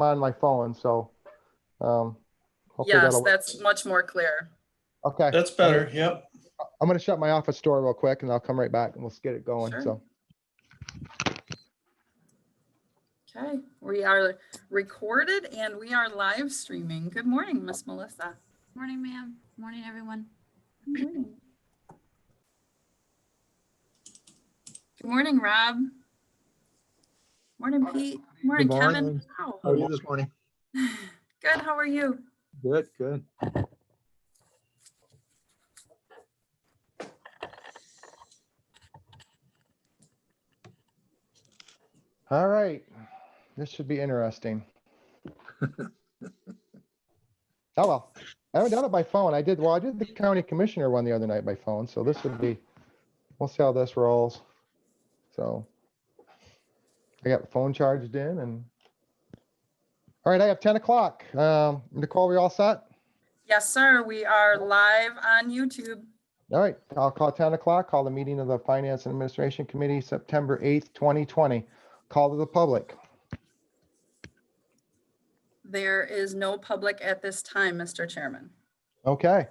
on my phone, so hopefully Yes, that'll work. that's much more clear. Okay. That's better. Yep. I'm gonna shut my office door real quick and I'll come right back and we'll get it going. Sure. So, Okay, we are recorded and we are live streaming. Good morning, Miss Melissa. Morning, ma'am. Morning, everyone. Good morning. Good morning, Rob. Morning, Pete. Morning, Good Kevin. morning. Wow. How are you this morning? Good, how are you? Good, good. all right, this should be interesting. Oh, well, I haven't done it by phone. I did the county commissioner one the other night by phone. So this would be, we'll see how this rolls. So I got the phone charged in and, all right, I have 10 o'clock. Nicole, we all set? Yes, sir. We are live on YouTube. All right, I'll call 10 o'clock, call the meeting of the Finance and Administration Committee, September 8th, 2020. Call to the public. There is no public at this time, Mr. Chairman. Okay.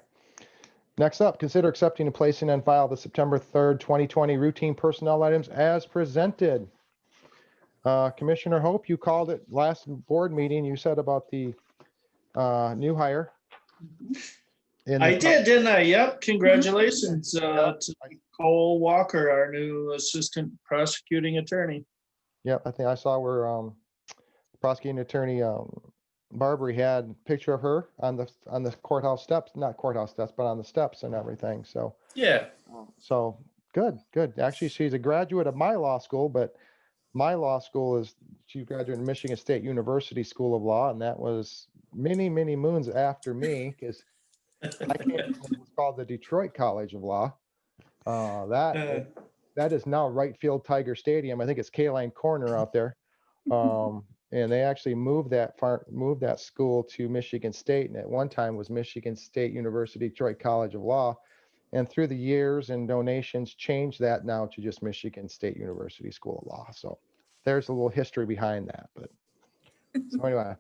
Next up, consider accepting and placing on file the September 3rd, 2020 routine personnel items as presented. Commissioner Hope, you called it last board meeting. You said about the new hire. I did, didn't I? Yep. Congratulations to Cole Walker, our new assistant prosecuting attorney. Yep, I think I saw where prosecuting attorney Barbary had a picture of her on the courthouse steps, not courthouse steps, but on the steps and everything. So Yeah. so good. Actually, she's a graduate of my law school, but my law school she graduated in Michigan State University School of Law, and that was many moons after me, because I came from what was called the Detroit College of Law. That is now Right Field Tiger Stadium. I think it's K-Line Corner out there. And they actually moved that school to Michigan State, and at one time was Michigan State University Detroit College of Law. And through the years and donations, changed that now to just Michigan State University School of Law. So there's a little history behind that. But so anyway,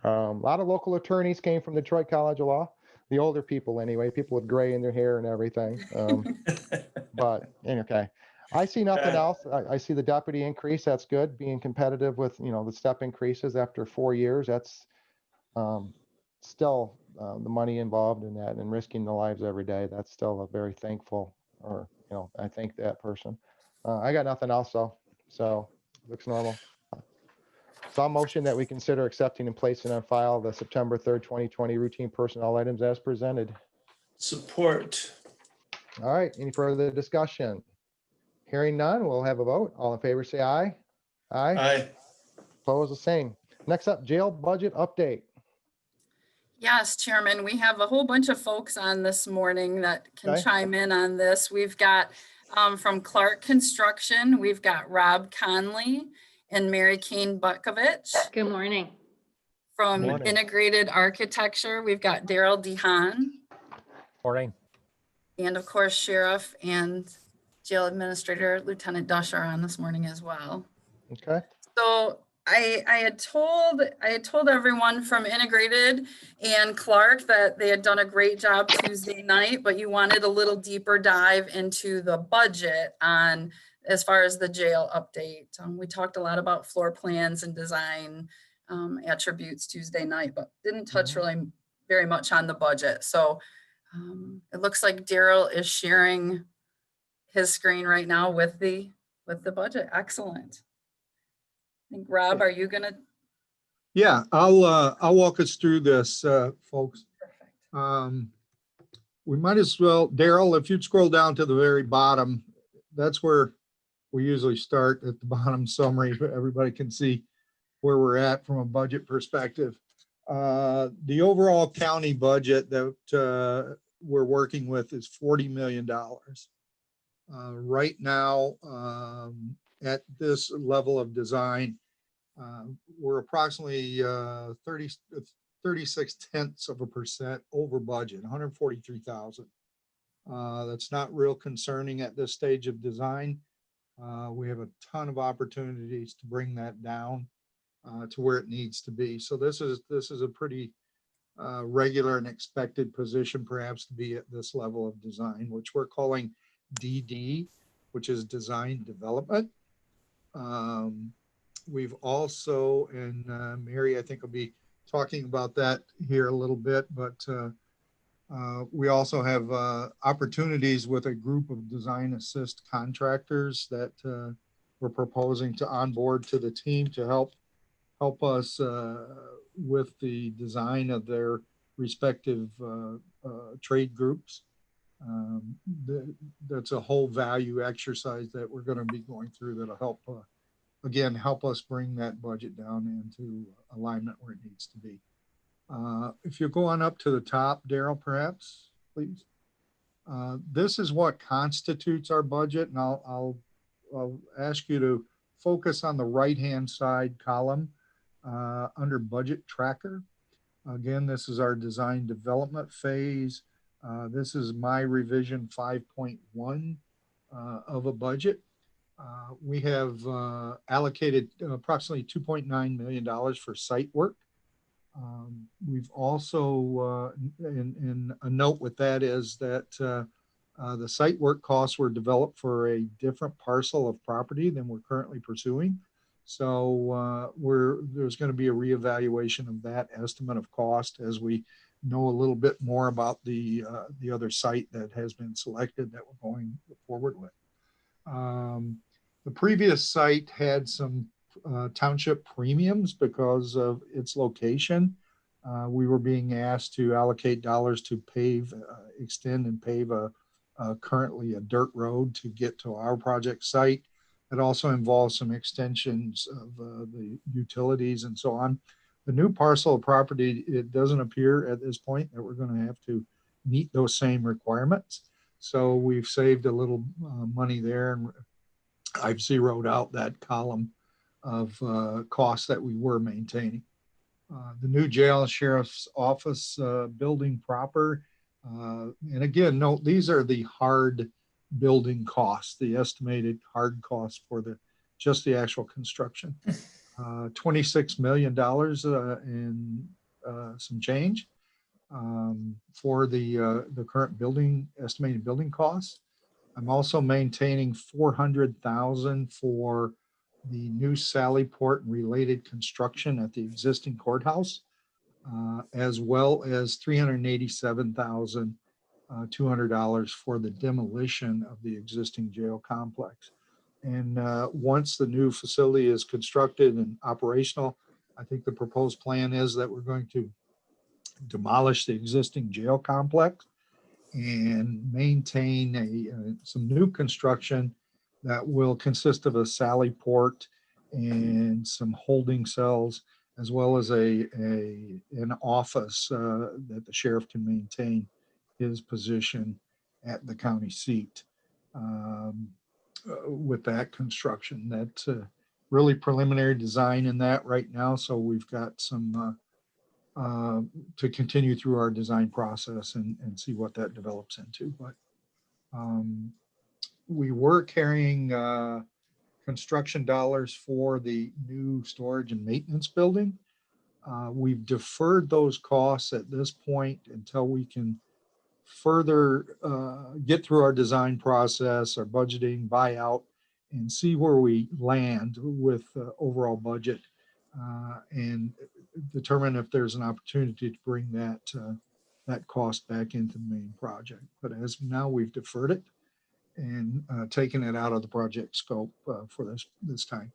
a lot of local attorneys came from Detroit College of Law. The older people, anyway, people with gray in their hair and everything. But okay. I see nothing else. I see the deputy increase. That's good. Being competitive with, the step increases after 4 years. That's still the money involved in that and risking the lives every day. That's still a very thankful, I thank that person. I got nothing else though. So looks normal. So I'll motion that we consider accepting and placing on file the September 3rd, 2020 routine personnel items as presented. Support. All right. Any further discussion? Hearing none, we'll have a vote. All in favor, say aye. Aye. Opposed, the same. Next up, jail budget update. Yes, Chairman, we have a whole bunch of folks on this morning that can Okay. chime in on this. We've got from Clark Construction, we've got Rob Conley and Mary Kane Bukovich. Good morning. From Morning. Integrated Architecture, we've got Daryl DeHaan. Morning. And of course, Sheriff and Jail Administrator Lieutenant Dush are on this morning as well. Okay. So I had told everyone from Integrated and Clark that they had done a great job Tuesday night, but you wanted a little deeper dive into the budget on as far as the jail update. We talked a lot about floor plans and design attributes Tuesday night, but didn't touch really very much on the budget. So it looks like Daryl is sharing his screen right now with the budget. Excellent. I think Rob, are you gonna? Yeah, I'll walk us through this, folks. Perfect. We might as well, Daryl, if you'd scroll down to the very bottom, that's where we usually start, at the bottom summary, but everybody can see where we're at from a budget perspective. The overall county budget that we're working with is $40 million. Right now, at this level of design, we're approximately 36/10% over budget, 143,000. That's not real concerning at this stage of design. We have a ton of opportunities to bring that down. to where it needs to be. So this is a pretty regular and expected position perhaps to be at this level of design, which we're calling DD, which is design development. We've also, and Mary, I think will be talking about that here a little bit, but we also have opportunities with a group of design assist contractors that we're proposing to onboard to the team to help us with the design of their respective trade groups. That's a whole value exercise that we're going to be going through that'll help, again, help us bring that budget down into alignment where it needs to be. If you go on up to the top, Daryl, perhaps, please. This is what constitutes our budget, and I'll ask you to focus on the right-hand side column under budget tracker. Again, this is our design development phase. This is my revision 5.1 of a budget. We have allocated approximately $2.9 million for site work. We've also, and a note with that is that the site work costs were developed for a different parcel of property than we're currently pursuing. So there's going to be a reevaluation of that estimate of cost as we know a little bit more about the other site that has been selected that we're going forward with. The previous site had some township premiums because of its location. We were being asked to allocate dollars to pave, extend and pave currently a dirt road to get to our project site. It also involves some extensions of the utilities and so on. The new parcel of property, it doesn't appear at this point that we're going to have to meet those same requirements. So we've saved a little money there, and I've zeroed out that column of costs that we were maintaining. The new jail and sheriff's office building proper. And again, note, these are the hard building costs, the estimated hard costs for just the actual construction. $26 million in some change for the current estimated building costs. I'm also maintaining $400,000 for the new Sallyport and related construction at the existing courthouse, as well as $387,200 for the demolition of the existing jail complex. And once the new facility is constructed and operational, I think the proposed plan is that we're going to demolish the existing jail complex and maintain some new construction that will consist of a Sallyport and some holding cells, as well as an office that the sheriff can maintain his position at the county seat. With that construction, that's really preliminary design in that right now. So we've got some to continue through our design process and see what that develops into. But we were carrying construction dollars for the new storage and maintenance building. We've deferred those costs at this point until we can further get through our design process, our budgeting, buyout, and see where we land with overall budget and determine if there's an opportunity to bring that cost back into the main project. But as of now, we've deferred it and taken it out of the project scope for this time.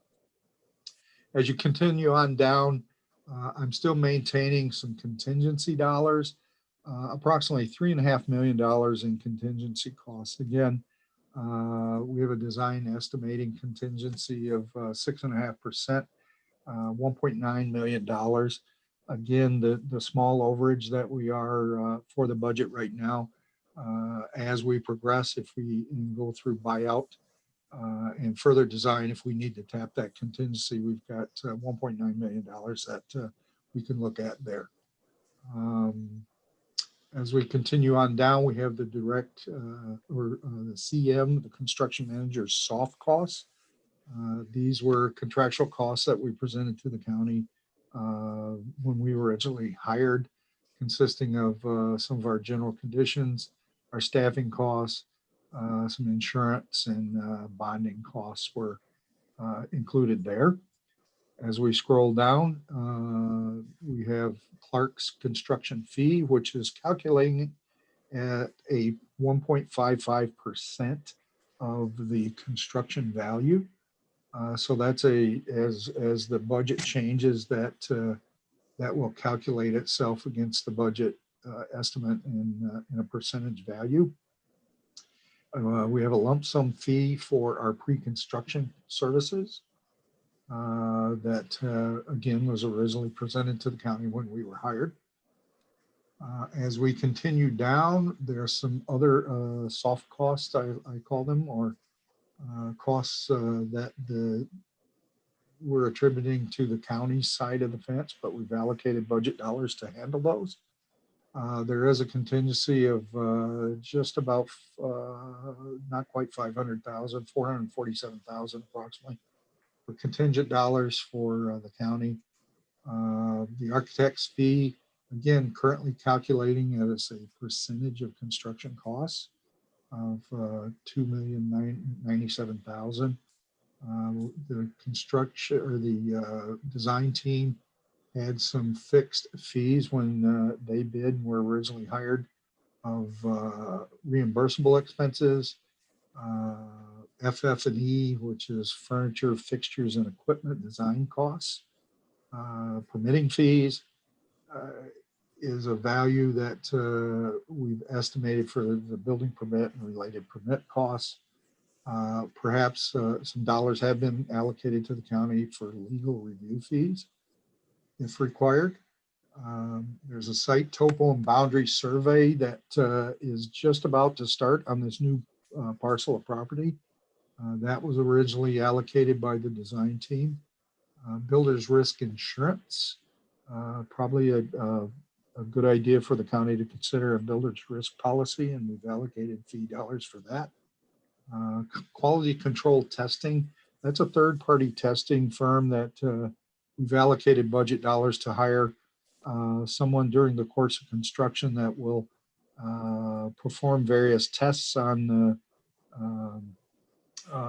As you continue on down, I'm still maintaining some contingency dollars, approximately $3.5 million in contingency costs. Again, we have a design estimating contingency of 6.5%, $1.9 million. Again, the small overage that we are for the budget right now, as we progress, if we go through buyout and further design, if we need to tap that contingency, we've got $1.9 million that we can look at there. As we continue on down, we have the direct or the CM, the construction manager's soft costs. These were contractual costs that we presented to the county when we were originally hired, consisting of some of our general conditions, our staffing costs, some insurance and bonding costs were included there. As we scroll down, we have Clark's construction fee, which is calculating at a 1.55% of the construction value. So that's as the budget changes, that will calculate itself against the budget estimate in a percentage value. We have a lump sum fee for our pre-construction services that again was originally presented to the county when we were hired. As we continue down, there are some other soft costs, I call them, or costs that we're attributing to the county side of the fence, but we've allocated budget dollars to handle those. There is a contingency of just about not quite 500,000, 447,000 approximately for contingent dollars for the county. The architect's fee, again, currently calculating as a percentage of construction costs of $2,097,000. The construction or the design team had some fixed fees when they bid and were originally hired of reimbursable expenses, FF&E, which is furniture, fixtures, and equipment design costs, permitting fees is a value that we've estimated for the building permit and related permit costs. Perhaps some dollars have been allocated to the county for legal review fees if required. There's a site topo and boundary survey that is just about to start on this new parcel of property. That was originally allocated by the design team. Builder's risk insurance, probably a good idea for the county to consider a builder's risk policy, and we've allocated fee dollars for that. Quality control testing, that's a third-party testing firm that we've allocated budget dollars to hire someone during the course of construction that will perform various tests on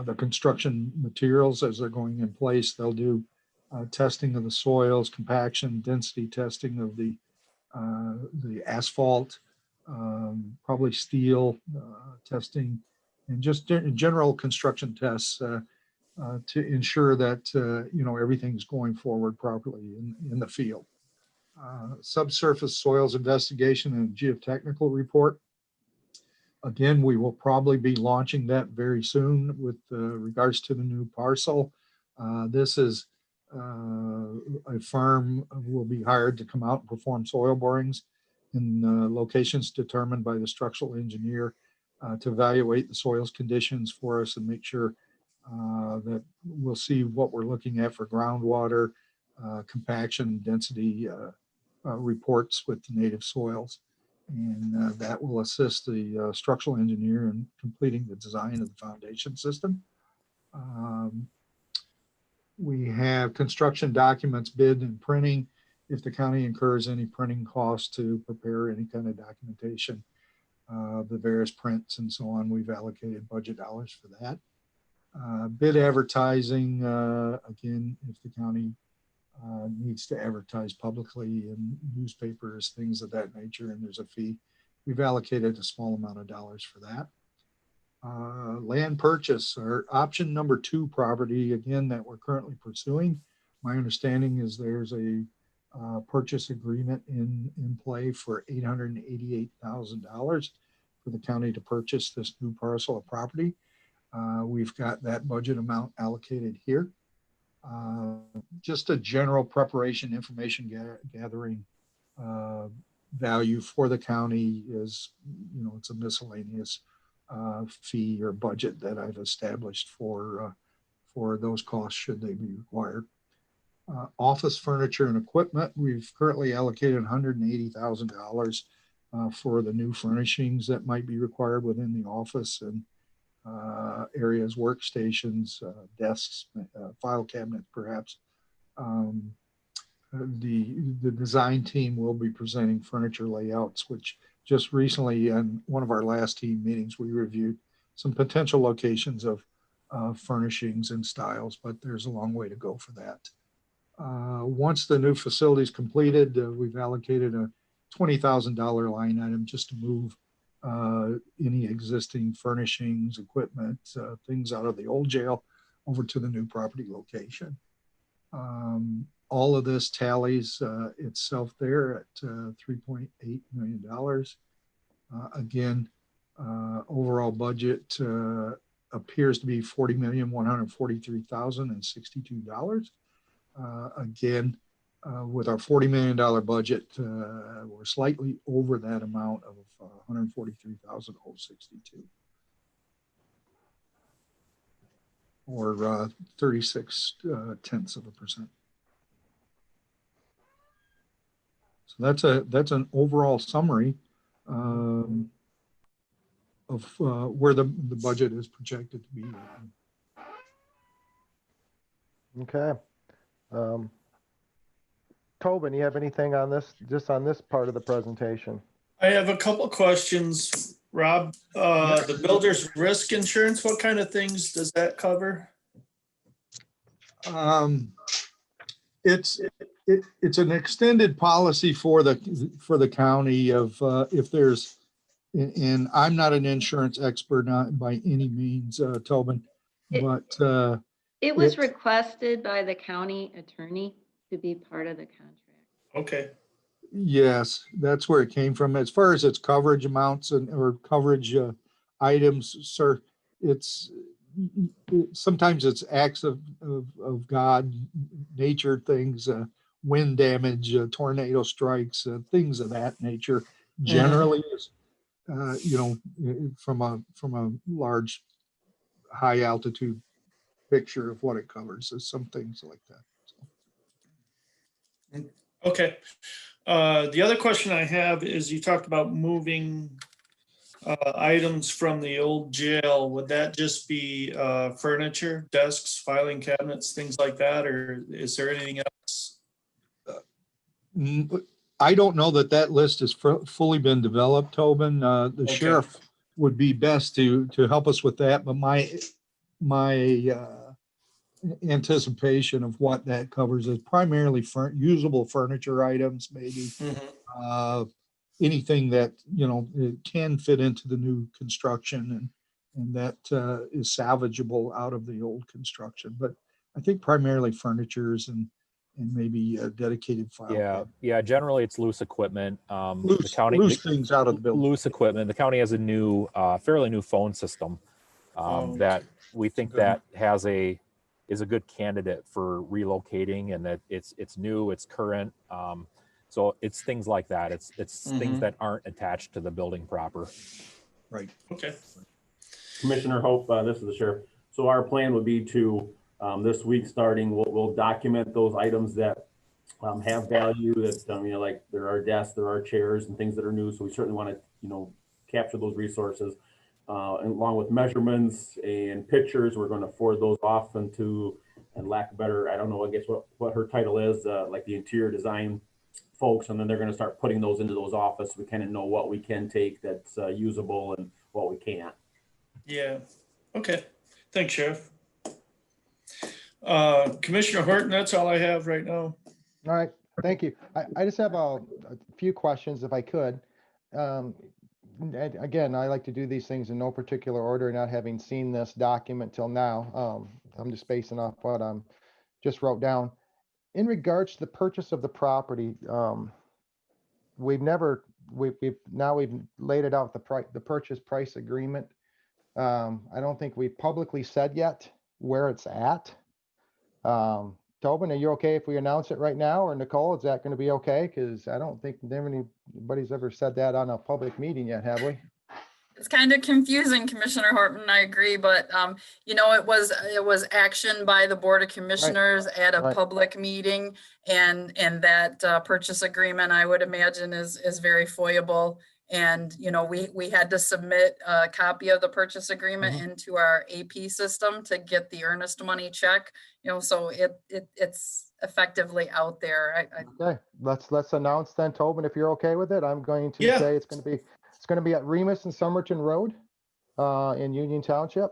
the construction materials as they're going in place. They'll do testing of the soils, compaction, density testing of the asphalt, probably steel testing, and just general construction tests to ensure that everything's going forward properly in the field. Subsurface soils investigation and geotechnical report. Again, we will probably be launching that very soon with regards to the new parcel. This is a firm will be hired to come out and perform soil borings in locations determined by the structural engineer to evaluate the soils conditions for us and make sure that we'll see what we're looking at for groundwater, compaction, density reports with the native soils. And that will assist the structural engineer in completing the design of the foundation system. We have construction documents, bid and printing. If the county incurs any printing costs to prepare any kind of documentation, the various prints and so on, we've allocated budget dollars for that. Bid advertising, again, if the county needs to advertise publicly in newspapers, things of that nature, and there's a fee, we've allocated a small amount of dollars for that. Land purchase, or option number 2 property, again, that we're currently pursuing. My understanding is there's a purchase agreement in play for $888,000 for the county to purchase this new parcel of property. We've got that budget amount allocated here. Just a general preparation information gathering value for the county is, it's a miscellaneous fee or budget that I've established for those costs should they be required. Office furniture and equipment, we've currently allocated $180,000 for the new furnishings that might be required within the office, and areas, workstations, desks, file cabinet, perhaps. The design team will be presenting furniture layouts, which just recently in one of our last team meetings, we reviewed some potential locations of furnishings and styles, but there's a long way to go for that. Once the new facility is completed, we've allocated a $20,000 line item just to move any existing furnishings, equipment, things out of the old jail over to the new property location. All of this tallies itself there at $3.8 million. Again, overall budget appears to be $40,143,062. Again, with our $40 million budget, we're slightly over that amount of $143,062, or 36/10%. So that's an overall summary of where the budget is projected to be. Okay. Tobin, you have anything on this, just on this part of the presentation? I have a couple questions, Rob. The builder's risk insurance, what kind of things does that cover? It's an extended policy for the county of if there's, and I'm not an insurance expert, not by any means, Tobin, but it was requested by the county attorney to be part of the contract. Okay. yes, that's where it came from. As far as its coverage amounts or coverage items, sir, sometimes it's acts of God, nature things, wind damage, tornado strikes, things of that nature. Generally, from a large, high altitude picture of what it covers, is some things like that. Okay. The other question I have is you talked about moving items from the old jail. Would that just be furniture, desks, filing cabinets, things like that? Or is there anything else? I don't know that list has fully been developed, Tobin. The sheriff would be best to help us with that, but my anticipation of what that covers is primarily usable furniture items, maybe anything that it can fit into the new construction and that is salvageable out of the old construction. But I think primarily furnitures and maybe a dedicated file. Yeah. Generally, it's loose equipment. Loose things out of the building. Loose equipment. The county has a new, fairly new phone system that we think that is a good candidate for relocating, and that it's new, it's current. So it's things like that. It's things that aren't attached to the building proper. Right. Okay. Commissioner Hope, this is the sheriff. So our plan would be to, this week starting, we'll document those items that have value, that, like there are desks, there are chairs and things that are new. So we certainly want to, capture those resources along with measurements and pictures. We're going to forward those off into, and lack of better, I don't know, I guess what her title is, like the interior design folks. And then they're going to start putting those into those offices. We kind of know what we can take that's usable and what we can't. Yeah. Okay. Thanks, Sheriff. Commissioner Horton, that's all I have right now. All right, thank you. I just have a few questions if I could. And again, I like to do these things in no particular order, not having seen this document till now. I'm just basing off what I'm just wrote down. In regards to the purchase of the property, we've now laid it out, the purchase price agreement. I don't think we've publicly said yet where it's at. Tobin, are you okay if we announce it right now, or Nicole, is that going to be okay? Because I don't think anybody's ever said that on a public meeting yet, have we? It's kind of confusing, Commissioner Horton, I agree, but it was action by the Board of Commissioners at a public meeting, and that purchase agreement, I would imagine, is very foiable And, you know, we had to submit a copy of the purchase agreement into our AP system to get the earnest money check, you know, so it's effectively out there. Okay, let's announce then, Tobin, if you're okay with it. I'm going to Yeah. say it's going to be at Remus and Somerton Road in Union Township.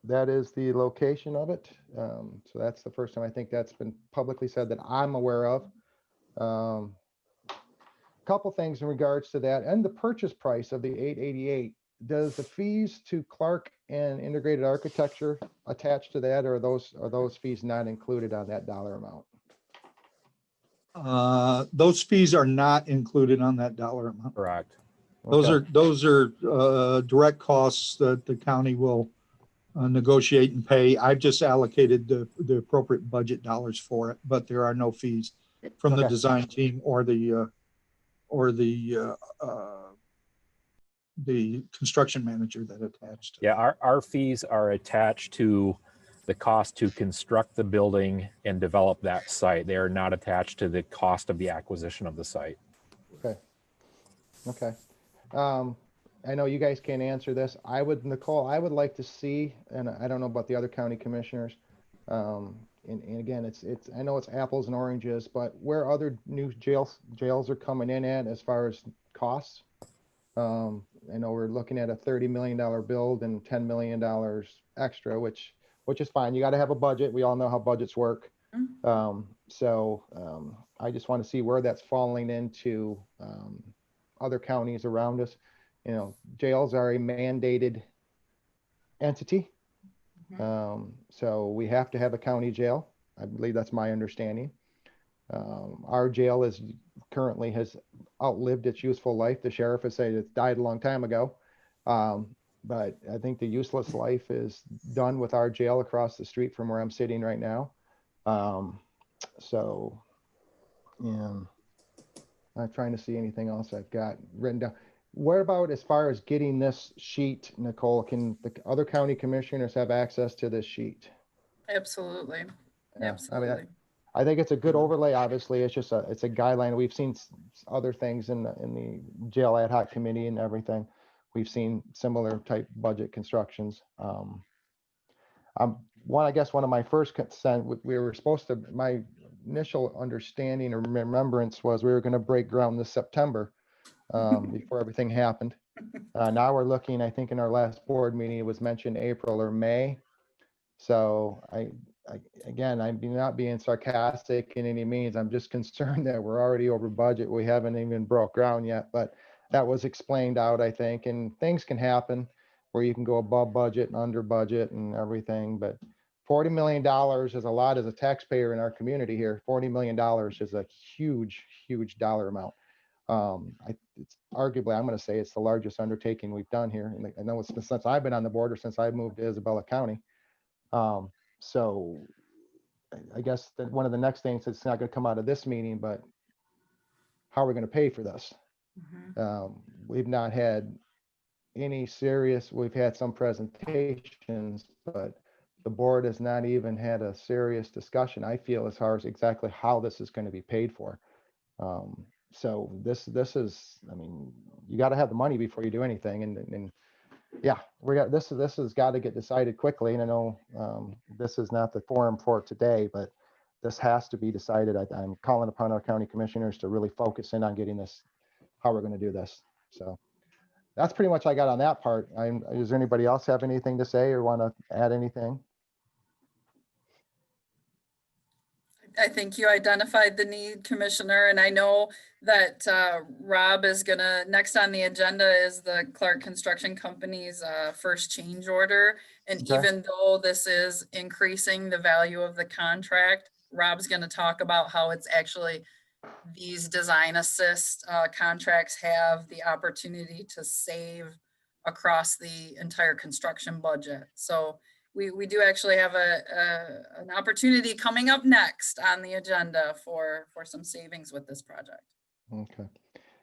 That is the location of it. So that's the first time I think that's been publicly said that I'm aware of. Couple things in regards to that and the purchase price of the 888. Does the fees to Clark and Integrated Architecture attach to that, or are those fees not included on that dollar amount? Those fees are not included on that dollar amount. Correct. Okay. Those are direct costs that the county will negotiate and pay. I've just allocated the appropriate budget dollars for it, but there are no fees from the Okay. design team or the construction manager that attached. Yeah, our fees are attached to the cost to construct the building and develop that site. They are not attached to the cost of the acquisition of the site. Okay. I know you guys can't answer this. Nicole, I would like to see, and I don't know about the other county commissioners. And again, I know it's apples and oranges, but where other new jails are coming in at as far as costs. I know we're looking at a $30 million build and $10 million extra, which is fine. You got to have a budget. We all know how budgets work. So I just want to see where that's falling into other counties around us. You know, jails are a mandated entity. So we have to have a county jail. I believe that's my understanding. Our jail currently has outlived its useful life. The sheriff has said it died a long time ago. But I think the useless life is done with our jail across the street from where I'm sitting right now. So, yeah, I'm trying to see anything else I've got written down. What about as far as getting this sheet, Nicole? Can the other county commissioners have access to this sheet? Absolutely. Yeah, Absolutely. I think it's a good overlay. Obviously, it's a guideline. We've seen other things in the jail ad hoc committee and everything. We've seen similar type budget constructions. I guess one of my first consent, my initial understanding or remembrance was we were going to break ground this September before everything happened. Now we're looking, I think in our last board meeting, it was mentioned April or May. So again, I'm not being sarcastic in any means. I'm just concerned that we're already over budget. We haven't even broke ground yet, but that was explained out, I think, and things can happen where you can go above budget and under budget and everything, but $40 million is a lot as a taxpayer in our community here. $40 million is a huge, huge dollar amount. It's arguably, I'm going to say it's the largest undertaking we've done here. And I know it's since I've been on the board or since I moved to Isabella County. So I guess that one of the next things that's not going to come out of this meeting, but how are we going to pay for this? We've not had we've had some presentations, but the board has not even had a serious discussion, I feel, as far as exactly how this is going to be paid for. So this is, I mean, you got to have the money before you do anything. And yeah, this has got to get decided quickly. And I know this is not the forum for it today, but this has to be decided. I'm calling upon our county commissioners to really focus in on getting this, how we're going to do this. So that's pretty much I got on that part. Does anybody else have anything to say or want to add anything? I think you identified the need, Commissioner, and I know that Rob is gonna, next on the agenda is the Clark Construction Company's first change order. And Okay. even though this is increasing the value of the contract, Rob's gonna talk about how it's actually, these design assist contracts have the opportunity to save across the entire construction budget. So we do actually have an opportunity coming up next on the agenda for some savings with this project. Okay.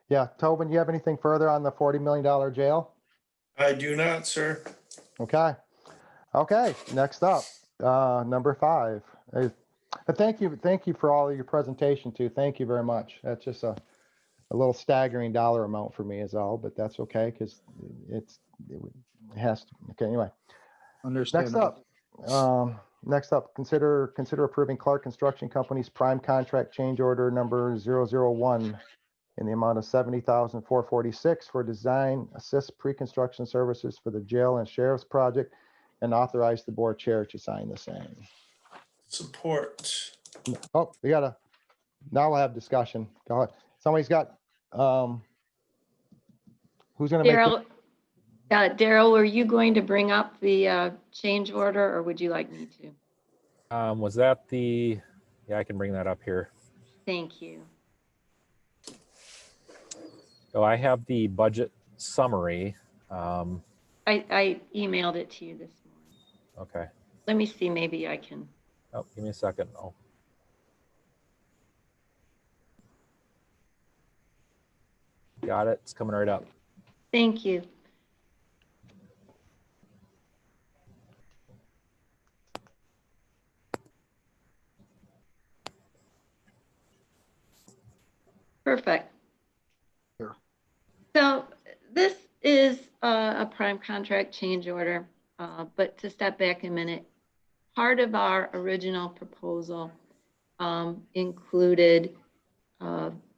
Yeah, Tobin, you have anything further on the $40 million jail? I do not, sir. Okay. Okay, next up, number 5. Thank you for all of your presentation too. Thank you very much. That's just a little staggering dollar amount for me is all, but that's okay, because it has to, okay, anyway. Understand. Next up, consider approving Clark Construction Company's prime contract change order number 001 in the amount of $70,446 for design assist pre-construction services for the jail and sheriff's project, and authorize the board chair to sign the same. Support. Oh, now we'll have discussion. Go ahead. Somebody's got, who's gonna make? Daryl, were you going to bring up the change order, or would you like me to? Was that the, yeah, I can bring that up here. Thank you. So I have the budget summary. I emailed it to you this morning. Okay. Let me see, maybe I can. Oh, give me a second. Oh. Got it. It's coming right up. Thank you. Perfect. Sure. So this is a prime contract change order, but to step back a minute, part of our original proposal included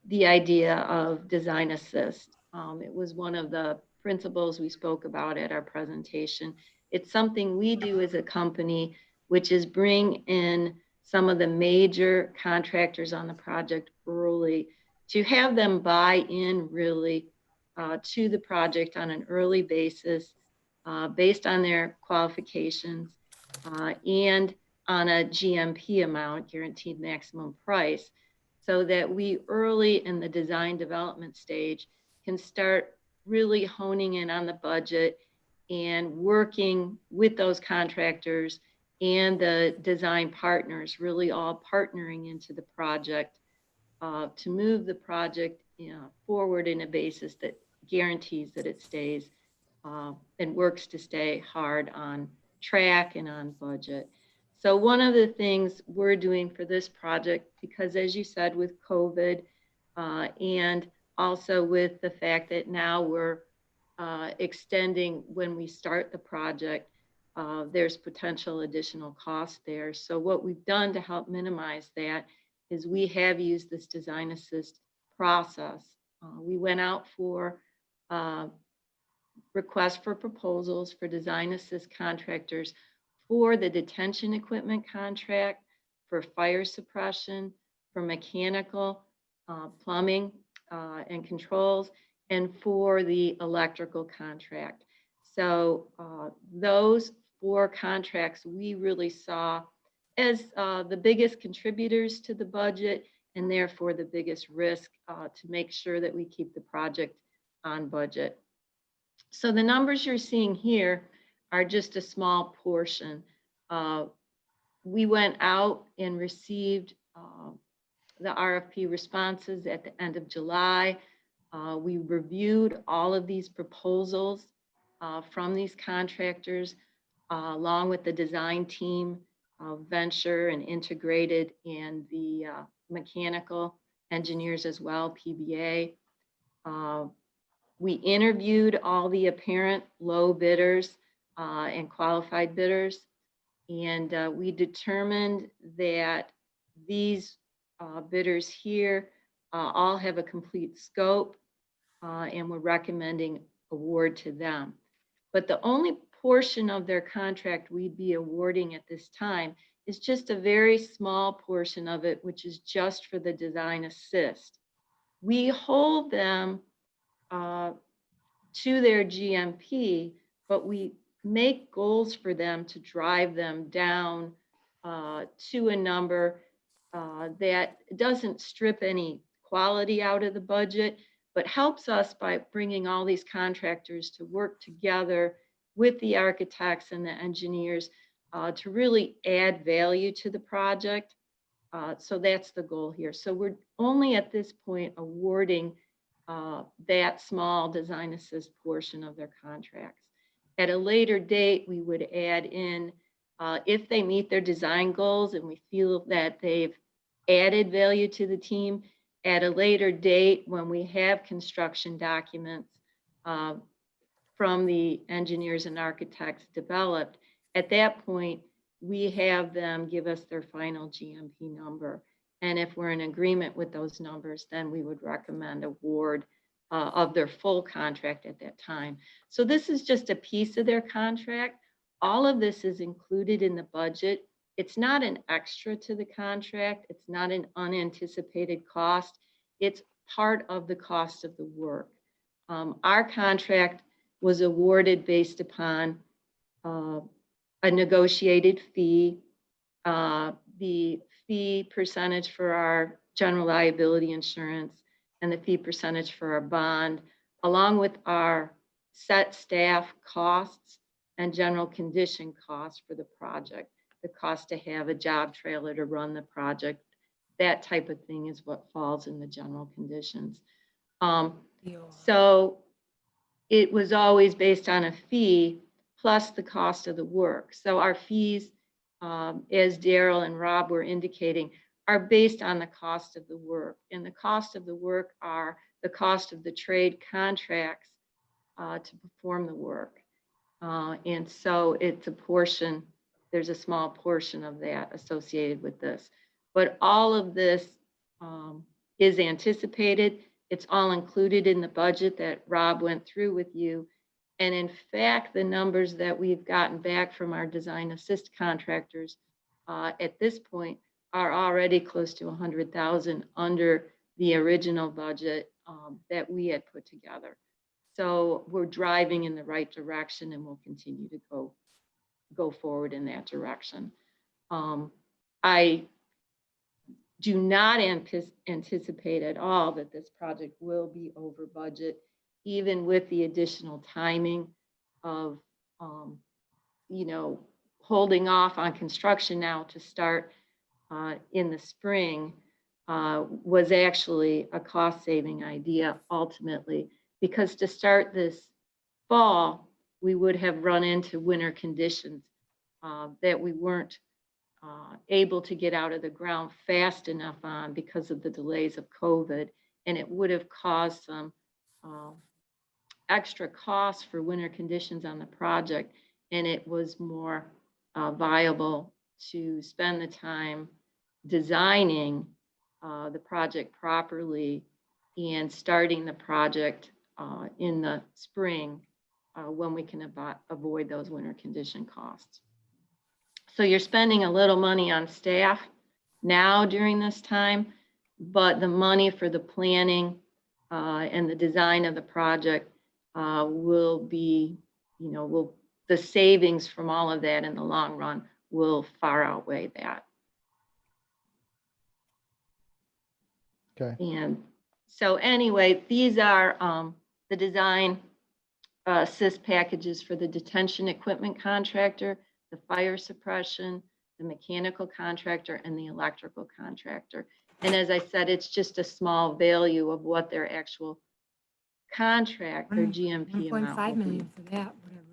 the idea of design assist. It was one of the principles we spoke about at our presentation. It's something we do as a company, which is bring in some of the major contractors on the project early to have them buy in really to the project on an early basis based on their qualifications and on a GMP amount, guaranteed maximum price, so that we early in the design development stage can start really honing in on the budget and working with those contractors and the design partners, really all partnering into the project to move the project forward in a basis that guarantees that it stays and works to stay hard on track and on budget. So one of the things we're doing for this project, because as you said, with COVID and also with the fact that now we're extending when we start the project, there's potential additional cost there. So what we've done to help minimize that is we have used this design assist process. We went out for requests for proposals for design assist contractors for the detention equipment contract, for fire suppression, for mechanical, plumbing and controls, and for the electrical contract. So those 4 contracts we really saw as the biggest contributors to the budget, and therefore the biggest risk to make sure that we keep the project on budget. So the numbers you're seeing here are just a small portion. We went out and received the RFP responses at the end of July. We reviewed all of these proposals from these contractors along with the design team, Venture and Integrated, and the mechanical engineers as well, PBA. We interviewed all the apparent low bidders and qualified bidders, and we determined that these bidders here all have a complete scope, and we're recommending award to them. But the only portion of their contract we'd be awarding at this time is just a very small portion of it, which is just for the design assist. We hold them to their GMP, but we make goals for them to drive them down to a number that doesn't strip any quality out of the budget, but helps us by bringing all these contractors to work together with the architects and the engineers to really add value to the project. So that's the goal here. So we're only at this point awarding that small design assist portion of their contracts. At a later date, we would add in, if they meet their design goals and we feel that they've added value to the team, At a later date, when we have construction documents from the engineers and architects developed, at that point, we have them give us their final GMP number. And if we're in agreement with those numbers, then we would recommend award of their full contract at that time. So this is just a piece of their contract. All of this is included in the budget. It's not an extra to the contract. It's not an unanticipated cost. It's part of the cost of the work. Our contract was awarded based upon a negotiated fee. The fee percentage for our general liability insurance and the fee percentage for our bond, along with our set staff costs and general condition costs for the project, the cost to have a job trailer to run the project, that type of thing is what falls in the general conditions. So it was always based on a fee plus the cost of the work. So our fees, as Daryl and Rob were indicating, are based on the cost of the work. And the cost of the work are the cost of the trade contracts to perform the work. And so it's a portion, there's a small portion of that associated with this. But all of this is anticipated. It's all included in the budget that Rob went through with you. And in fact, the numbers that we've gotten back from our design assist contractors at this point are already close to 100,000 under the original budget that we had put together. So we're driving in the right direction, and we'll continue to go forward in that direction. I do not anticipate at all that this project will be over budget, even with the additional timing of, holding off on construction now to start in the spring was actually a cost-saving idea ultimately, because to start this fall, we would have run into winter conditions that we weren't able to get out of the ground fast enough on because of the delays of COVID. And it would have caused some extra costs for winter conditions on the project. And it was more viable to spend the time designing the project properly and starting the project in the spring when we can avoid those winter condition costs. So you're spending a little money on staff now during this time, but the money for the planning and the design of the project will be, the savings from all of that in the long run will far outweigh that. Okay. And so anyway, these are the design assist packages for the detention equipment contractor, the fire suppression, the mechanical contractor, and the electrical contractor. And as I said, it's just a small value of what their actual contract, their GMP amount 1.5 will be. million for that, whatever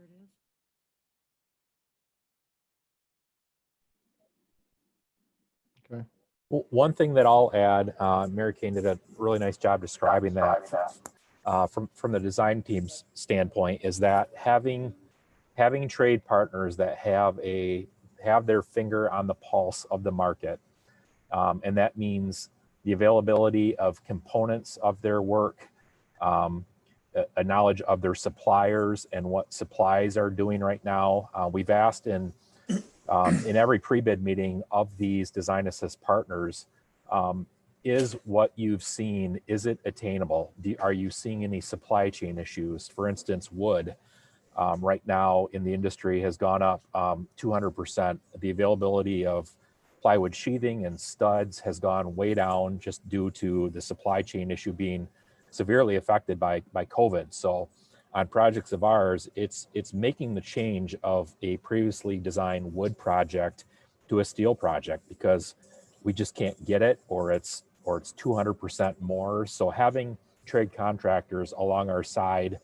it is. Well, one thing that I'll add, Mary Kane did a really nice job describing that from the design team's standpoint, is that having trade partners that have their finger on the pulse of the market, and that means the availability of components of their work, a knowledge of their suppliers and what supplies are doing right now. We've asked in every pre-bid meeting of these design assist partners, is what you've seen, is it attainable? Are you seeing any supply chain issues? For instance, wood right now in the industry has gone up 200%. The availability of plywood sheathing and studs has gone way down just due to the supply chain issue being severely affected by COVID. So on projects of ours, it's making the change of a previously designed wood project to a steel project because we just can't get it, or it's 200% more. So having trade contractors along our side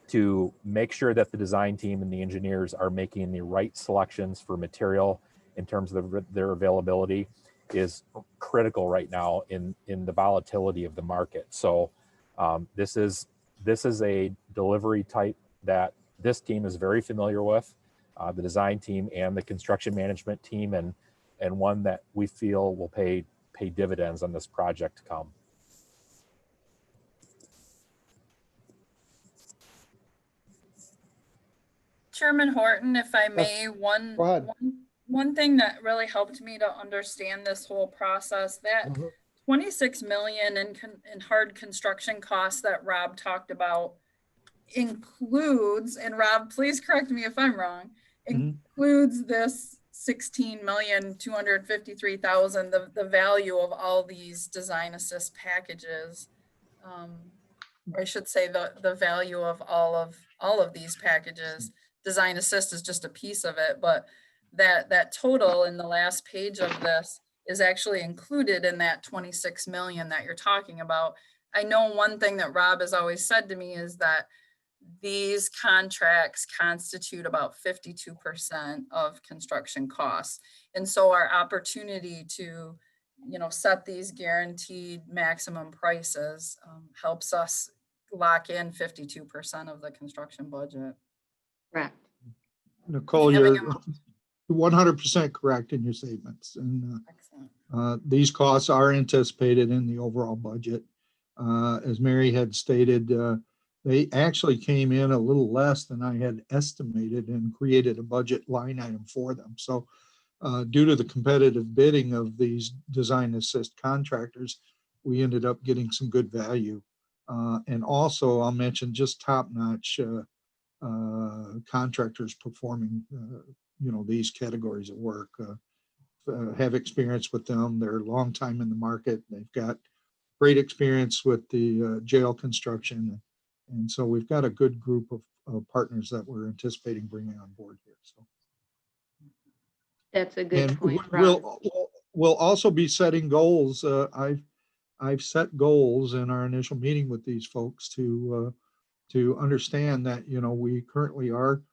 to make sure that the design team and the engineers are making the right selections for material in terms of their availability, is critical right now in the volatility of the market. So this is a delivery type that this team is very familiar with, the design team and the construction management team, and one that we feel will pay dividends on this project to come. Chairman Horton, if I may, one, Go ahead. one thing that really helped me to understand this whole process, that Mhm. 26 million in hard construction costs that Rob talked about includes, and Rob, please correct me if I'm wrong, Mhm. includes this 16,253,000, the value of all these design assist packages. Or I should say the value of all of these packages. Design assist is just a piece of it, but that total in the last page of this is actually included in that 26 million that you're talking about. I know one thing that Rob has always said to me is that these contracts constitute about 52% of construction costs. And so our opportunity to, set these guaranteed maximum prices helps us lock in 52% of the construction budget. Correct. Nicole, Having you're 100% correct in your statements. And Excellent. these costs are anticipated in the overall budget. As Mary had stated, they actually came in a little less than I had estimated and created a budget line item for them. So due to the competitive bidding of these design assist contractors, we ended up getting some good value. And also I'll mention just top-notch contractors performing, these categories of work. Have experience with them. They're a long time in the market. They've got great experience with the jail construction. And so we've got a good group of partners that we're anticipating bringing on board here. So, That's a good and point, Rob. we'll also be setting goals. I've set goals in our initial meeting with these folks to understand that, we currently are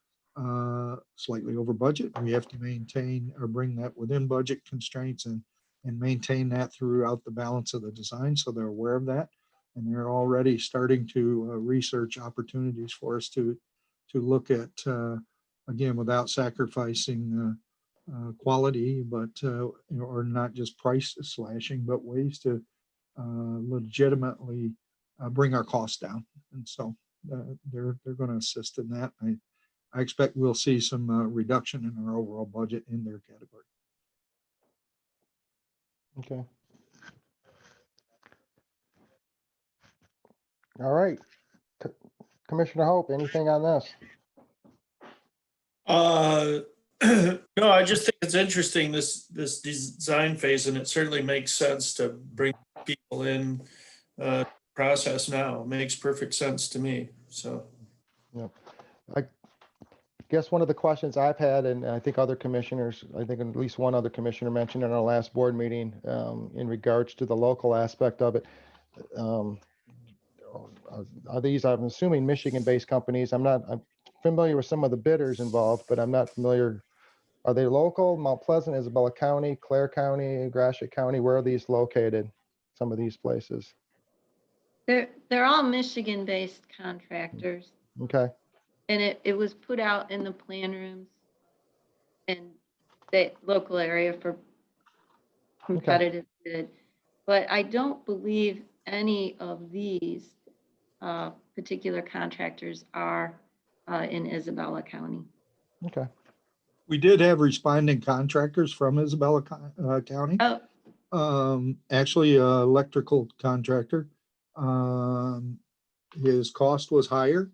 slightly over budget. We have to maintain or bring that within budget constraints and maintain that throughout the balance of the design. So they're aware of that. And they're already starting to research opportunities for us to look at, again, without sacrificing quality, but, or not just price slashing, but ways to legitimately bring our costs down. And so they're going to assist in that. I expect we'll see some reduction in our overall budget in their category. Okay. All right. Commissioner Hope, anything on this? No, I just think it's interesting, this design phase, and it certainly makes sense to bring people in process now. It makes perfect sense to me, so. I guess one of the questions I've had, and I think other commissioners, I think at least one other commissioner mentioned in our last board meeting in regards to the local aspect of it. Are these, I'm assuming, Michigan-based companies? I'm familiar with some of the bidders involved, but I'm not familiar. Are they local? Mount Pleasant, Isabella County, Clare County, Gratiot County? Where are these located? Some of these places. They're all Michigan-based contractors. Okay. And it was put out in the plan rooms and the local area for competitive bid. But I don't believe any of these particular contractors are in Isabella County. Okay. We did have responding contractors from Isabella County. Oh, Actually, electrical contractor. His cost was higher.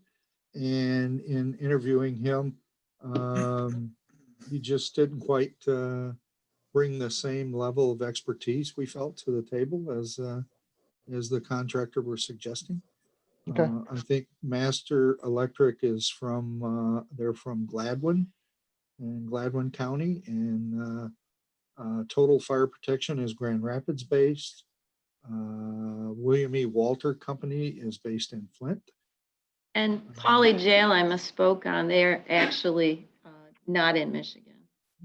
And in interviewing him, he just didn't quite bring the same level of expertise we felt to the table as the contractor were suggesting. Okay. I think Master Electric is they're from Gladwin in Gladwin County, and Total Fire Protection is Grand Rapids based. William E. Walter Company is based in Flint. and Poly Jail, I misspoke on. They're actually not in Michigan.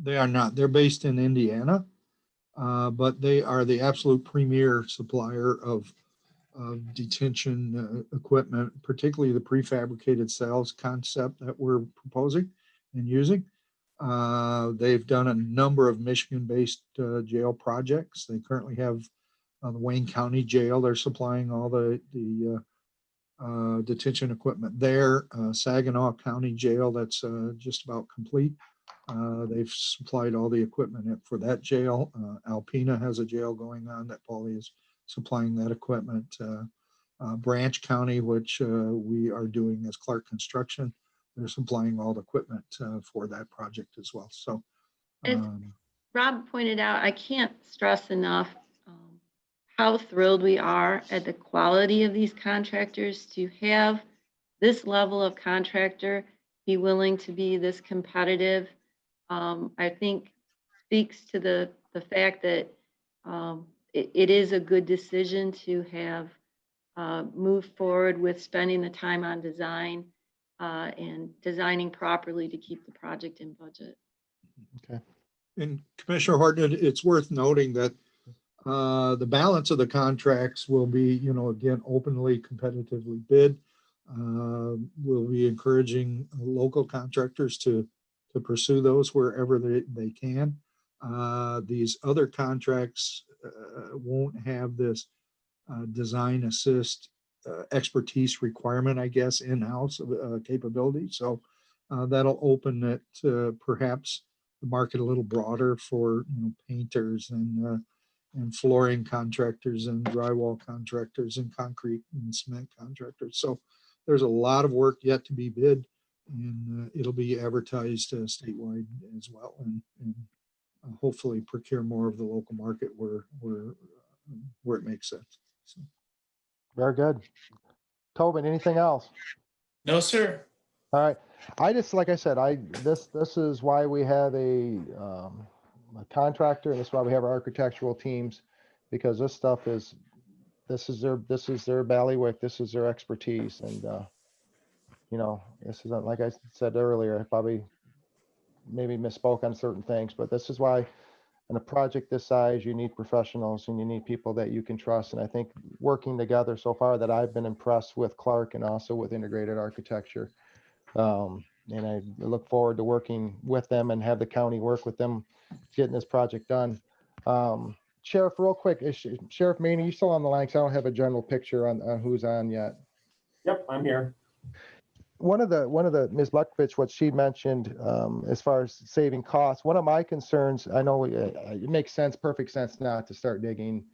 They are not. They're based in Indiana. but they are the absolute premier supplier of detention equipment, particularly the prefabricated cells concept that we're proposing and using. They've done a number of Michigan-based jail projects. They currently have the Wayne County Jail. They're supplying all the detention equipment there. Saginaw County Jail, that's just about complete. They've supplied all the equipment for that jail. Alpena has a jail going on that Paulie is supplying that equipment. Branch County, which we are doing as Clark Construction, they're supplying all the equipment for that project as well. So, Rob pointed out, I can't stress enough how thrilled we are at the quality of these contractors to have this level of contractor be willing to be this competitive. I think speaks to the fact that it is a good decision to have moved forward with spending the time on design and designing properly to keep the project in budget. Okay. and Commissioner Horton, it's worth noting that the balance of the contracts will be, again, openly competitively bid. We'll be encouraging local contractors to pursue those wherever they can. These other contracts won't have this design assist expertise requirement, I guess, in-house capability. So that'll open it to perhaps the market a little broader for painters and flooring contractors and drywall contractors and concrete and cement contractors. So there's a lot of work yet to be bid, and it'll be advertised statewide as well, and hopefully procure more of the local market where it makes sense. So. Very good. Tobin, anything else? No, sir. All right. I just, like I said, this is why we have a contractor, and this is why we have our architectural teams, because this stuff is, this is their bailiwick, this is their expertise. And, this isn't, like I said earlier, I probably maybe misspoke on certain things, but this is why in a project this size, you need professionals and you need people that you can trust. And I think working together so far that I've been impressed with Clark and also with Integrated Architecture. And I look forward to working with them and have the county work with them, getting this project done. Sheriff, real quick, Sheriff Maney, you still on the line? 'Cause I don't have a general picture on who's on yet. Yep, I'm here. One of the Ms. Lukovich, what she mentioned, as far as saving costs, one of my concerns, I know it makes sense, perfect sense not to start digging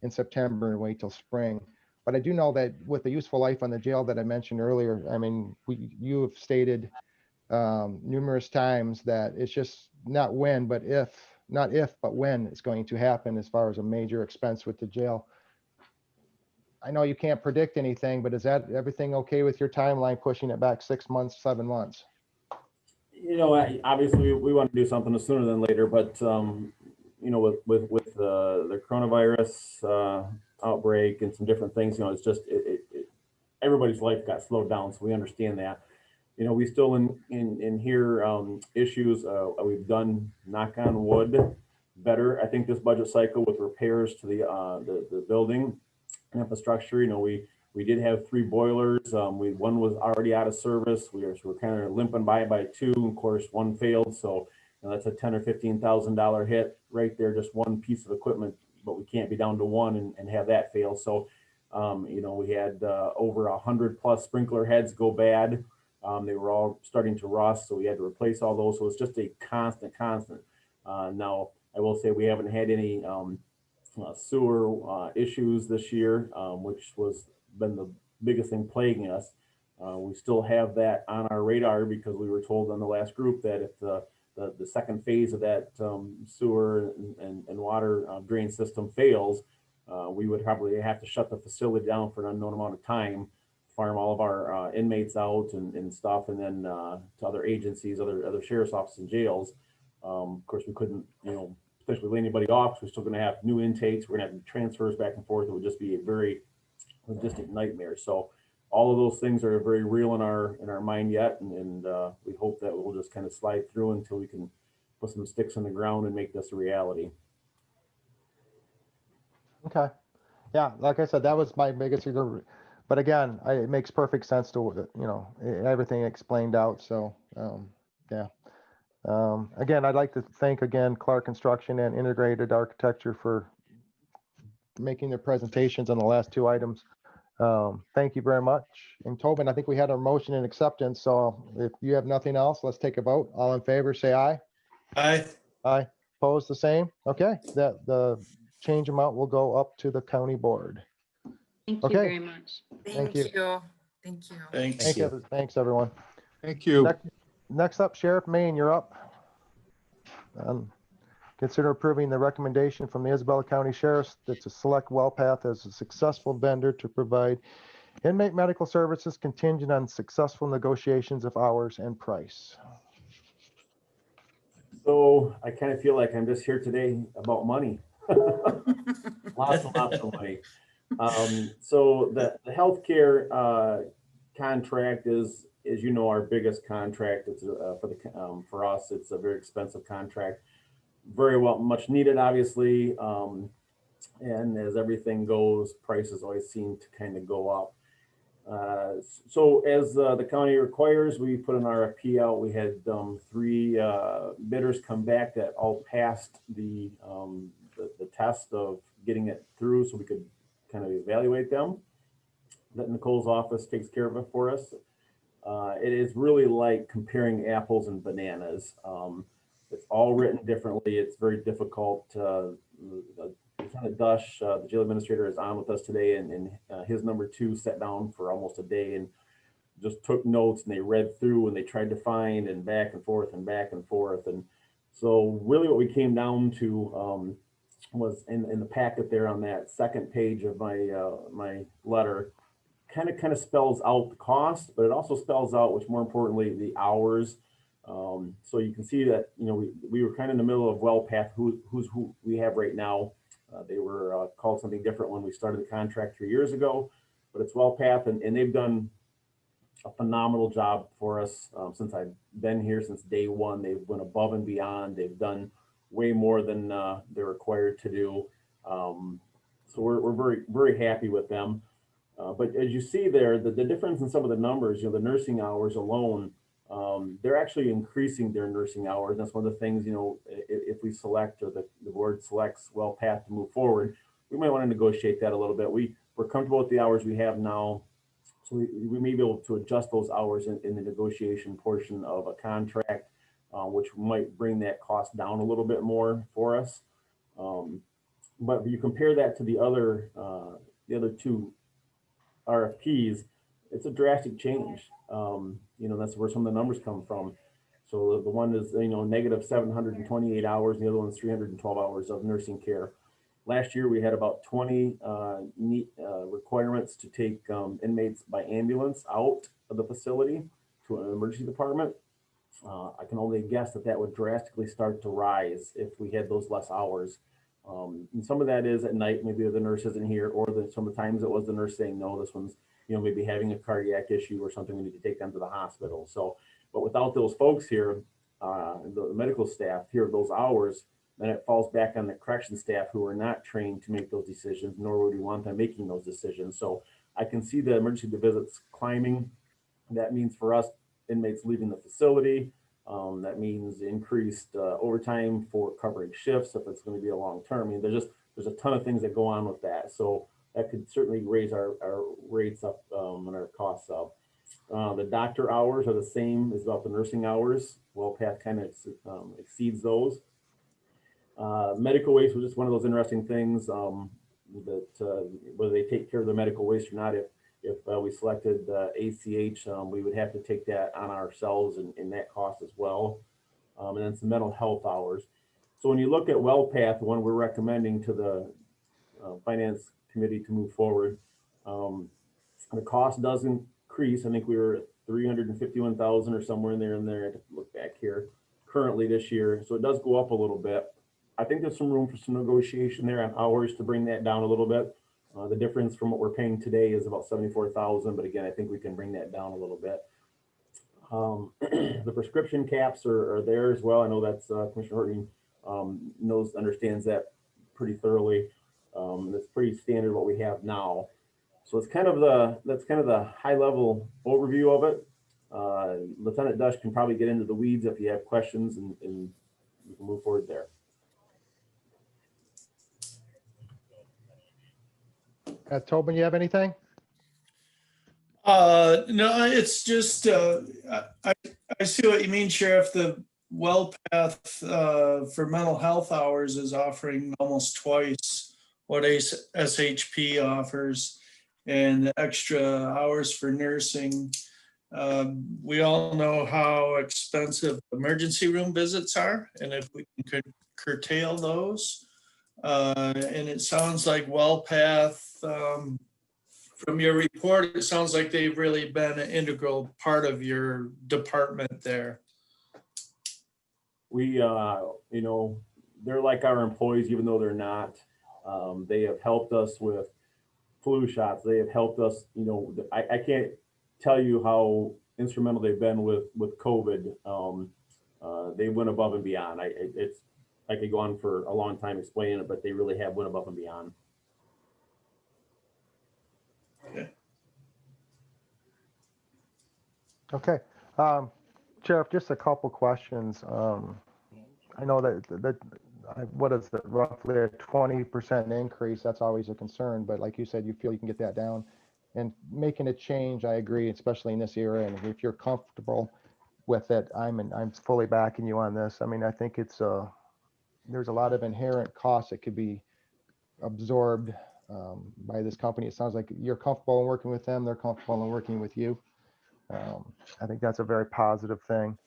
in September and wait till spring. But I do know that with the useful life on the jail that I mentioned earlier, I mean, you have stated numerous times that it's just not when, but but when it's going to happen as far as a major expense with the jail. I know you can't predict anything, but is that everything okay with your timeline, pushing it back 6 months, 7 months? Obviously we want to do something sooner than later, but with the coronavirus outbreak and some different things, it's just everybody's life got slowed down, so we understand that. We still in here issues. We've done, knock on wood, better, I think, this budget cycle with repairs to the building infrastructure. We did have 3 boilers. One was already out of service. We're kind of limping by 2. Of course, 1 failed. So that's a $10,000 or $15,000 hit right there, just 1 piece of equipment, but we can't be down to 1 and have that fail. So, we had over 100+ sprinkler heads go bad. They were all starting to rust, so we had to replace all those. So it's just a constant. Now, I will say we haven't had any sewer issues this year, which was been the biggest thing plaguing us. We still have that on our radar because we were told on the last group that if the second phase of that sewer and water drain system fails, we would probably have to shut the facility down for an unknown amount of time, farm all of our inmates out and stuff, and then to other agencies, other sheriff's offices and jails. Of course, we couldn't, especially lay anybody off. We're still going to have new intakes. We're going to have transfers back and forth. It would just be a very logistic nightmare. So all of those things are very real in our mind yet, and we hope that we'll just kind of slide through until we can put some sticks in the ground and make this a reality. Okay. Yeah, like I said, that was my biggest, but again, it makes perfect sense to, everything explained out. So, yeah. Again, I'd like to thank again Clark Construction and Integrated Architecture for making their presentations on the last two items. Thank you very much. And Tobin, I think we had a motion and acceptance. So if you have nothing else, let's take a vote. All in favor, say aye. Aye. Aye. Opposed, the same. Okay, the change amount will go up to the county board. Thank Okay. you very much. Thank you. you. Thank you. Thanks. Thanks, everyone. Thank you. Next up, Sheriff Maine, you're up. Consider approving the recommendation from the Isabella County Sheriff's that to select WellPath as a successful vendor to provide inmate medical services contingent on successful negotiations of hours and price. So I kind of feel like I'm just here today about money. Lots and lots of money. So the healthcare contract is, as you know, our biggest contract. It's for us, it's a very expensive contract. Very well, much needed, obviously. And as everything goes, prices always seem to kind of go up. So as the county requires, we put an RFP out. We had 3 bidders come back that all passed the test of getting it through, so we could kind of evaluate them. That Nicole's office takes care of it for us. It is really like comparing apples and bananas. It's all written differently. It's very difficult. Lieutenant Dush, the jail administrator, is on with us today, and his number 2 sat down for almost a day and just took notes, and they read through and they tried to find and back and forth and back and forth. And so really what we came down to was in the packet there on that second page of my letter, kind of spells out the cost, but it also spells out, which more importantly, the hours. So you can see that, we were kind of in the middle of WellPath, who we have right now. They were called something different when we started the contract 3 years ago, but it's WellPath, and they've done a phenomenal job for us since I've been here, since day one. They've went above and beyond. They've done way more than they're required to do. So we're very, very happy with them. But as you see there, the difference in some of the numbers, the nursing hours alone, they're actually increasing their nursing hours. That's one of the things, if we select, or the board selects WellPath to move forward, we might want to negotiate that a little bit. We're comfortable with the hours we have now. So we may be able to adjust those hours in the negotiation portion of a contract, which might bring that cost down a little bit more for us. But if you compare that to the other 2 RFPs, it's a drastic change. That's where some of the numbers come from. So the one is, negative 728 hours, and the other one's 312 hours of nursing care. Last year, we had about 20 requirements to take inmates by ambulance out of the facility to an emergency department. I can only guess that would drastically start to rise if we had those less hours. And some of that is at night, maybe the nurse isn't here, or some of the times it was the nurse saying, no, this one's, maybe having a cardiac issue or something, we need to take them to the hospital. So, but without those folks here, the medical staff here, those hours, then it falls back on the correction staff, who are not trained to make those decisions, nor would we want them making those decisions. So I can see the emergency visits climbing. That means for us, inmates leaving the facility. That means increased overtime for covering shifts if it's going to be a long term. I mean, there's a ton of things that go on with that. So that could certainly raise our rates up and our costs up. The doctor hours are the same as about the nursing hours. WellPath kind of exceeds those. Medical waste was just one of those interesting things that whether they take care of the medical waste or not. If we selected ACH, we would have to take that on ourselves and that cost as well. And then some mental health hours. So when you look at WellPath, the one we're recommending to the finance committee to move forward, the cost does increase. I think we were at 351,000 or somewhere in there. I have to look back here currently this year. So it does go up a little bit. I think there's some room for some negotiation there on hours to bring that down a little bit. The difference from what we're paying today is about 74,000, but again, I think we can bring that down a little bit. The prescription caps are there as well. I know that's Commissioner Horton understands that pretty thoroughly. That's pretty standard what we have now. So it's that's kind of the high level overview of it. Lieutenant Dush can probably get into the weeds if you have questions, and we can move forward there. Tobin, you have anything? No, it's just, I see what you mean, Sheriff. The WellPath, for mental health hours is offering almost twice what SHP offers, and the extra hours for nursing. We all know how expensive emergency room visits are, and if we can curtail those, and it sounds like WellPath, from your report, it sounds like they've really been an integral part of your department there. We, you know, they're like our employees, even though they're not. They have helped us with flu shots. They have helped us, you know, I can't tell you how instrumental they've been with COVID. They went above and beyond. I could go on for a long time explaining it, but they really have went above and beyond. Okay. Sheriff, just a couple questions. I know that what is it, roughly a 20% increase? That's always a concern, but like you said, you feel you can get that down. And making a change, I agree, especially in this era. And if you're comfortable with it, I'm fully backing you on this. I mean, I think it's there's a lot of inherent costs that could be absorbed by this company. It sounds like you're comfortable in working with them. They're comfortable in working with you. I think that's a very positive thing.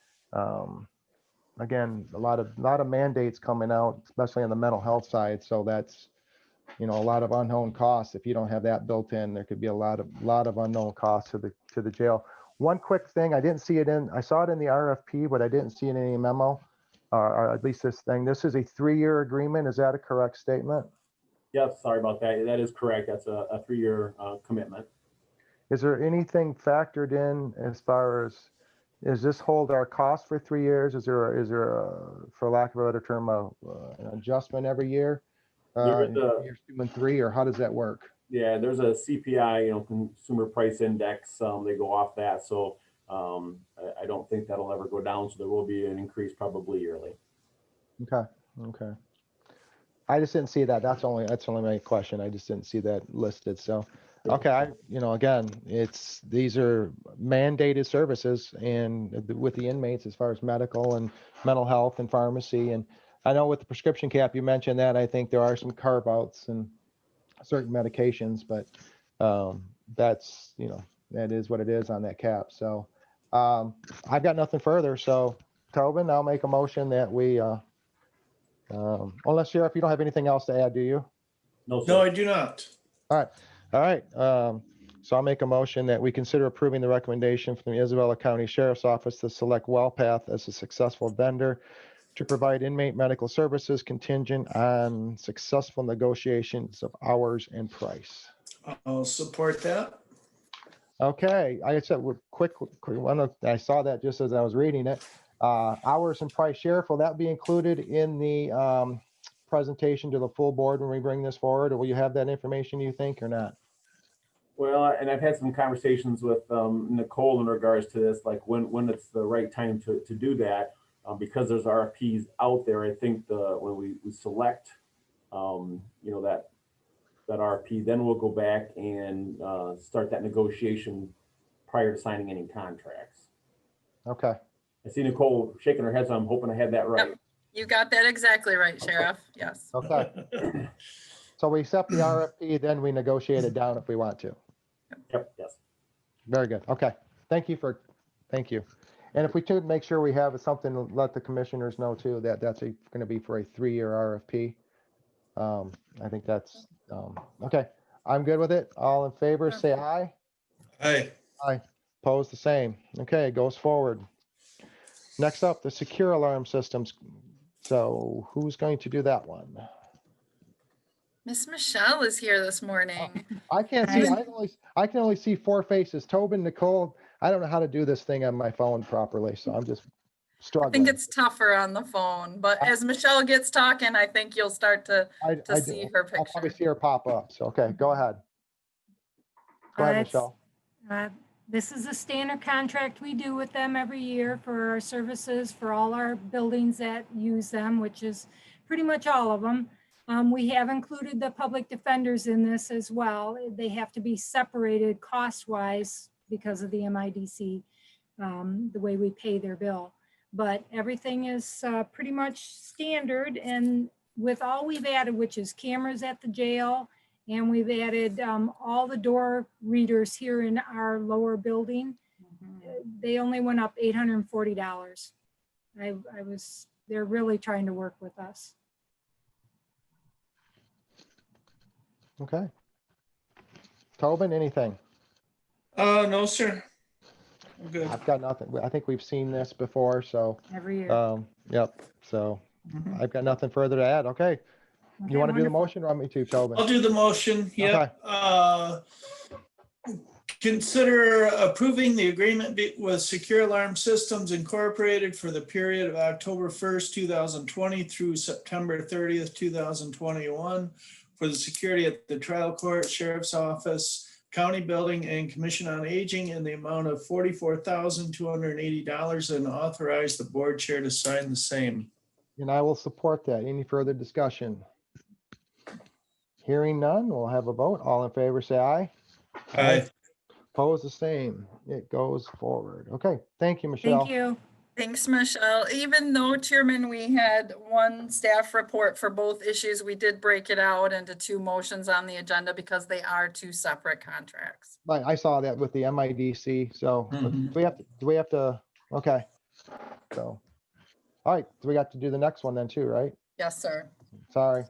Again, a lot of mandates coming out, especially on the mental health side. So that's, you know, a lot of unknown costs. If you don't have that built in, there could be a lot of unknown costs to the jail. One quick thing, I saw it in the RFP, but I didn't see it in any memo, or at least this thing. This is a 3-year agreement. Is that a correct statement? Yes, sorry about that. That is correct. That's a 3-year commitment. Is there anything factored in as far as, is this hold our cost for 3 years? Is there for lack of a better term, an adjustment every year? Years 2 and 3, or how does that work? Yeah, there's a CPI, you know, consumer price index. They go off that. So I don't think that'll ever go down. So there will be an increase probably yearly. Okay. I just didn't see that. That's only my question. I just didn't see that listed. So, okay. Again, these are mandated services, and with the inmates as far as medical and mental health and pharmacy. And I know with the prescription cap, you mentioned that. I think there are some carve outs and certain medications, but that's, that is what it is on that cap. So I've got nothing further. So Tobin, I'll make a motion that we, unless Sheriff, you don't have anything else to add, do you? No, sir. No, I do not. All right. So I'll make a motion that we consider approving the recommendation from the Isabella County Sheriff's Office to select WellPath as a successful vendor to provide inmate medical services contingent on successful negotiations of hours and price. I'll support that. Okay, I said we're quick. I saw that just as I was reading it. Hours and price, Sheriff, will that be included in the presentation to the full board when we bring this forward, or will you have that information, you think, or not? Well, and I've had some conversations with Nicole in regards to this, like when it's the right time to do that, because there's RFPs out there. I think when we select, that RFP, then we'll go back and start that negotiation prior to signing any contracts. Okay. I see Nicole shaking her head, so I'm hoping I had that right. Yep. You got that exactly right, Sheriff. Yes. Okay. So we accept the RFP, then we negotiate it down if we want to. Yep. Yes. Very good. Okay. Thank you. And if we could make sure we have something to let the commissioners know too, that that's going to be for a 3-year RFP. I think that's okay. I'm good with it. All in favor, say aye. Aye. Aye. Opposed, the same. Okay, it goes forward. Next up, the secure alarm systems. So who's going to do that one? Miss Michelle is here this morning. I can't see. I can only see 4 faces. Tobin, Nicole. I don't know how to do this thing on my phone properly, so I'm just. I struggling. think it's tougher on the phone, but as Michelle gets talking, I think you'll start to I see do. her I'll probably picture. see her pop up. So, okay, go ahead. Go ahead, It's, Michelle. This is a standard contract we do with them every year for our services for all our buildings that use them, which is pretty much all of them. We have included the public defenders in this as well. They have to be separated cost-wise because of the MIDC, the way we pay their bill. But everything is pretty much standard, and with all we've added, which is cameras at the jail, and we've added all the door readers here in our lower building. They only went up $840. They're really trying to work with us. Okay. Tobin, anything? No, sir. I'm good. I've got nothing. I think we've seen this before, so, Every year. yep. So Mhm. I've got nothing further to add. Okay. Okay, You want to do the wonderful. motion or want me to, Tobin? I'll do the motion. Yep. Consider approving the agreement with Secure Alarm Systems Incorporated for the period of October 1st, 2020 through September 30th, 2021 for the security at the trial court, sheriff's office, county building, and commission on aging in the amount of $44,280, and authorize the board chair to sign the same. And I will support that. Any further discussion? Hearing none, we'll have a vote. All in favor, say aye. Aye. Opposed, the same. It goes forward. Okay, thank you, Michelle. Thank you. Thanks, Michelle. Even though, Chairman, we had one staff report for both issues, we did break it out into two motions on the agenda because they are two separate contracts. Right, I saw that with the MIDC, so Mhm. do we have to, okay. So, all right, so we got to do the next one then too, right? Yes, sir. Sorry.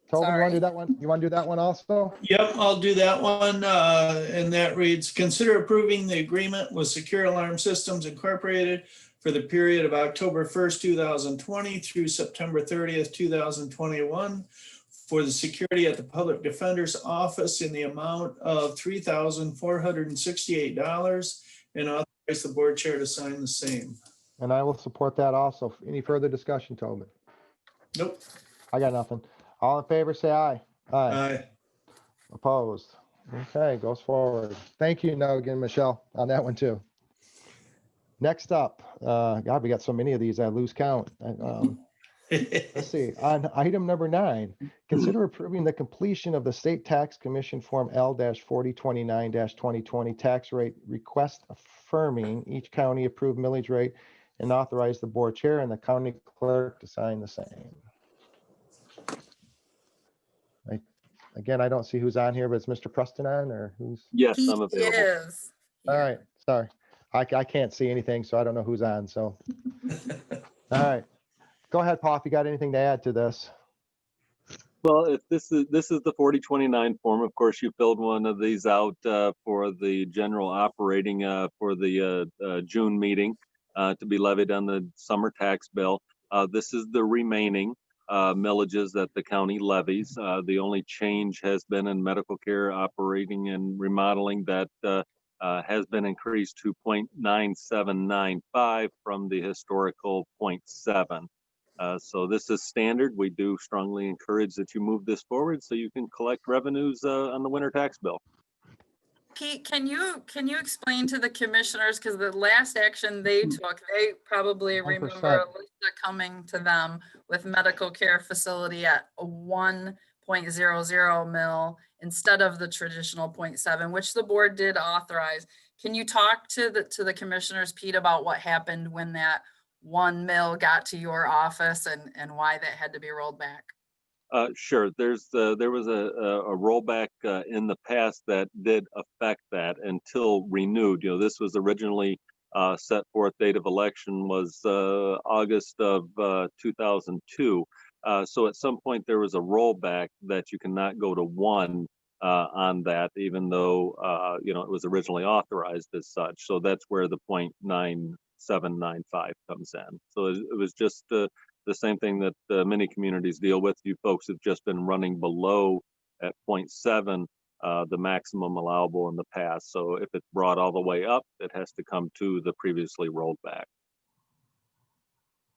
Tobin, you want to do Sorry. that one? You want to do that one also? Yep, I'll do that one. And that reads, consider approving the agreement with Secure Alarm Systems Incorporated for the period of October 1st, 2020 through September 30th, 2021 for the security at the Public Defender's Office in the amount of $3,468, and authorize the board chair to sign the same. And I will support that also. Any further discussion, Tobin? Nope. I got nothing. All in favor, say aye. Aye. Aye. Opposed? Okay, goes forward. Thank you, now again, Michelle, on that one too. Next up, God, we got so many of these, I lose count. Let's see, on item number 9, consider approving the completion of the State Tax Commission Form L-4029-2020 tax rate request affirming each county approved millage rate and authorize the board chair and the county clerk to sign the same. Again, I don't see who's on here, but it's Mr. Preston on or who's? Yes, He I'm available. is. All right, sorry. I can't see anything, so I don't know who's on, so. All right. Go ahead, Paul, if you got anything to add to this. Well, if this is the 4029 form, of course, you filled one of these out for the general operating for the June meeting to be levied on the summer tax bill. This is the remaining millages that the county levies. The only change has been in medical care operating and remodeling that has been increased to 0.9795 from the historical 0.7. So this is standard. We do strongly encourage that you move this forward so you can collect revenues on the winter tax bill. Pete, can you explain to the commissioners, because the last action they took, they probably 1%. remember Alicia coming to them with medical care facility at a 1.00 mil instead of the traditional 0.7, which the board did authorize. Can you talk to the commissioners, Pete, about what happened when that 1 mil got to your office and why that had to be rolled back? Sure. There was a rollback in the past that did affect that until renewed. You know, this was originally set forth date of election was August of 2002. So at some point there was a rollback that you cannot go to 1 on that, even though you know, it was originally authorized as such. So that's where the 0.9795 comes in. So it was just the same thing that many communities deal with. You folks have just been running below at 0.7, the maximum allowable in the past. So if it's brought all the way up, it has to come to the previously rolled back.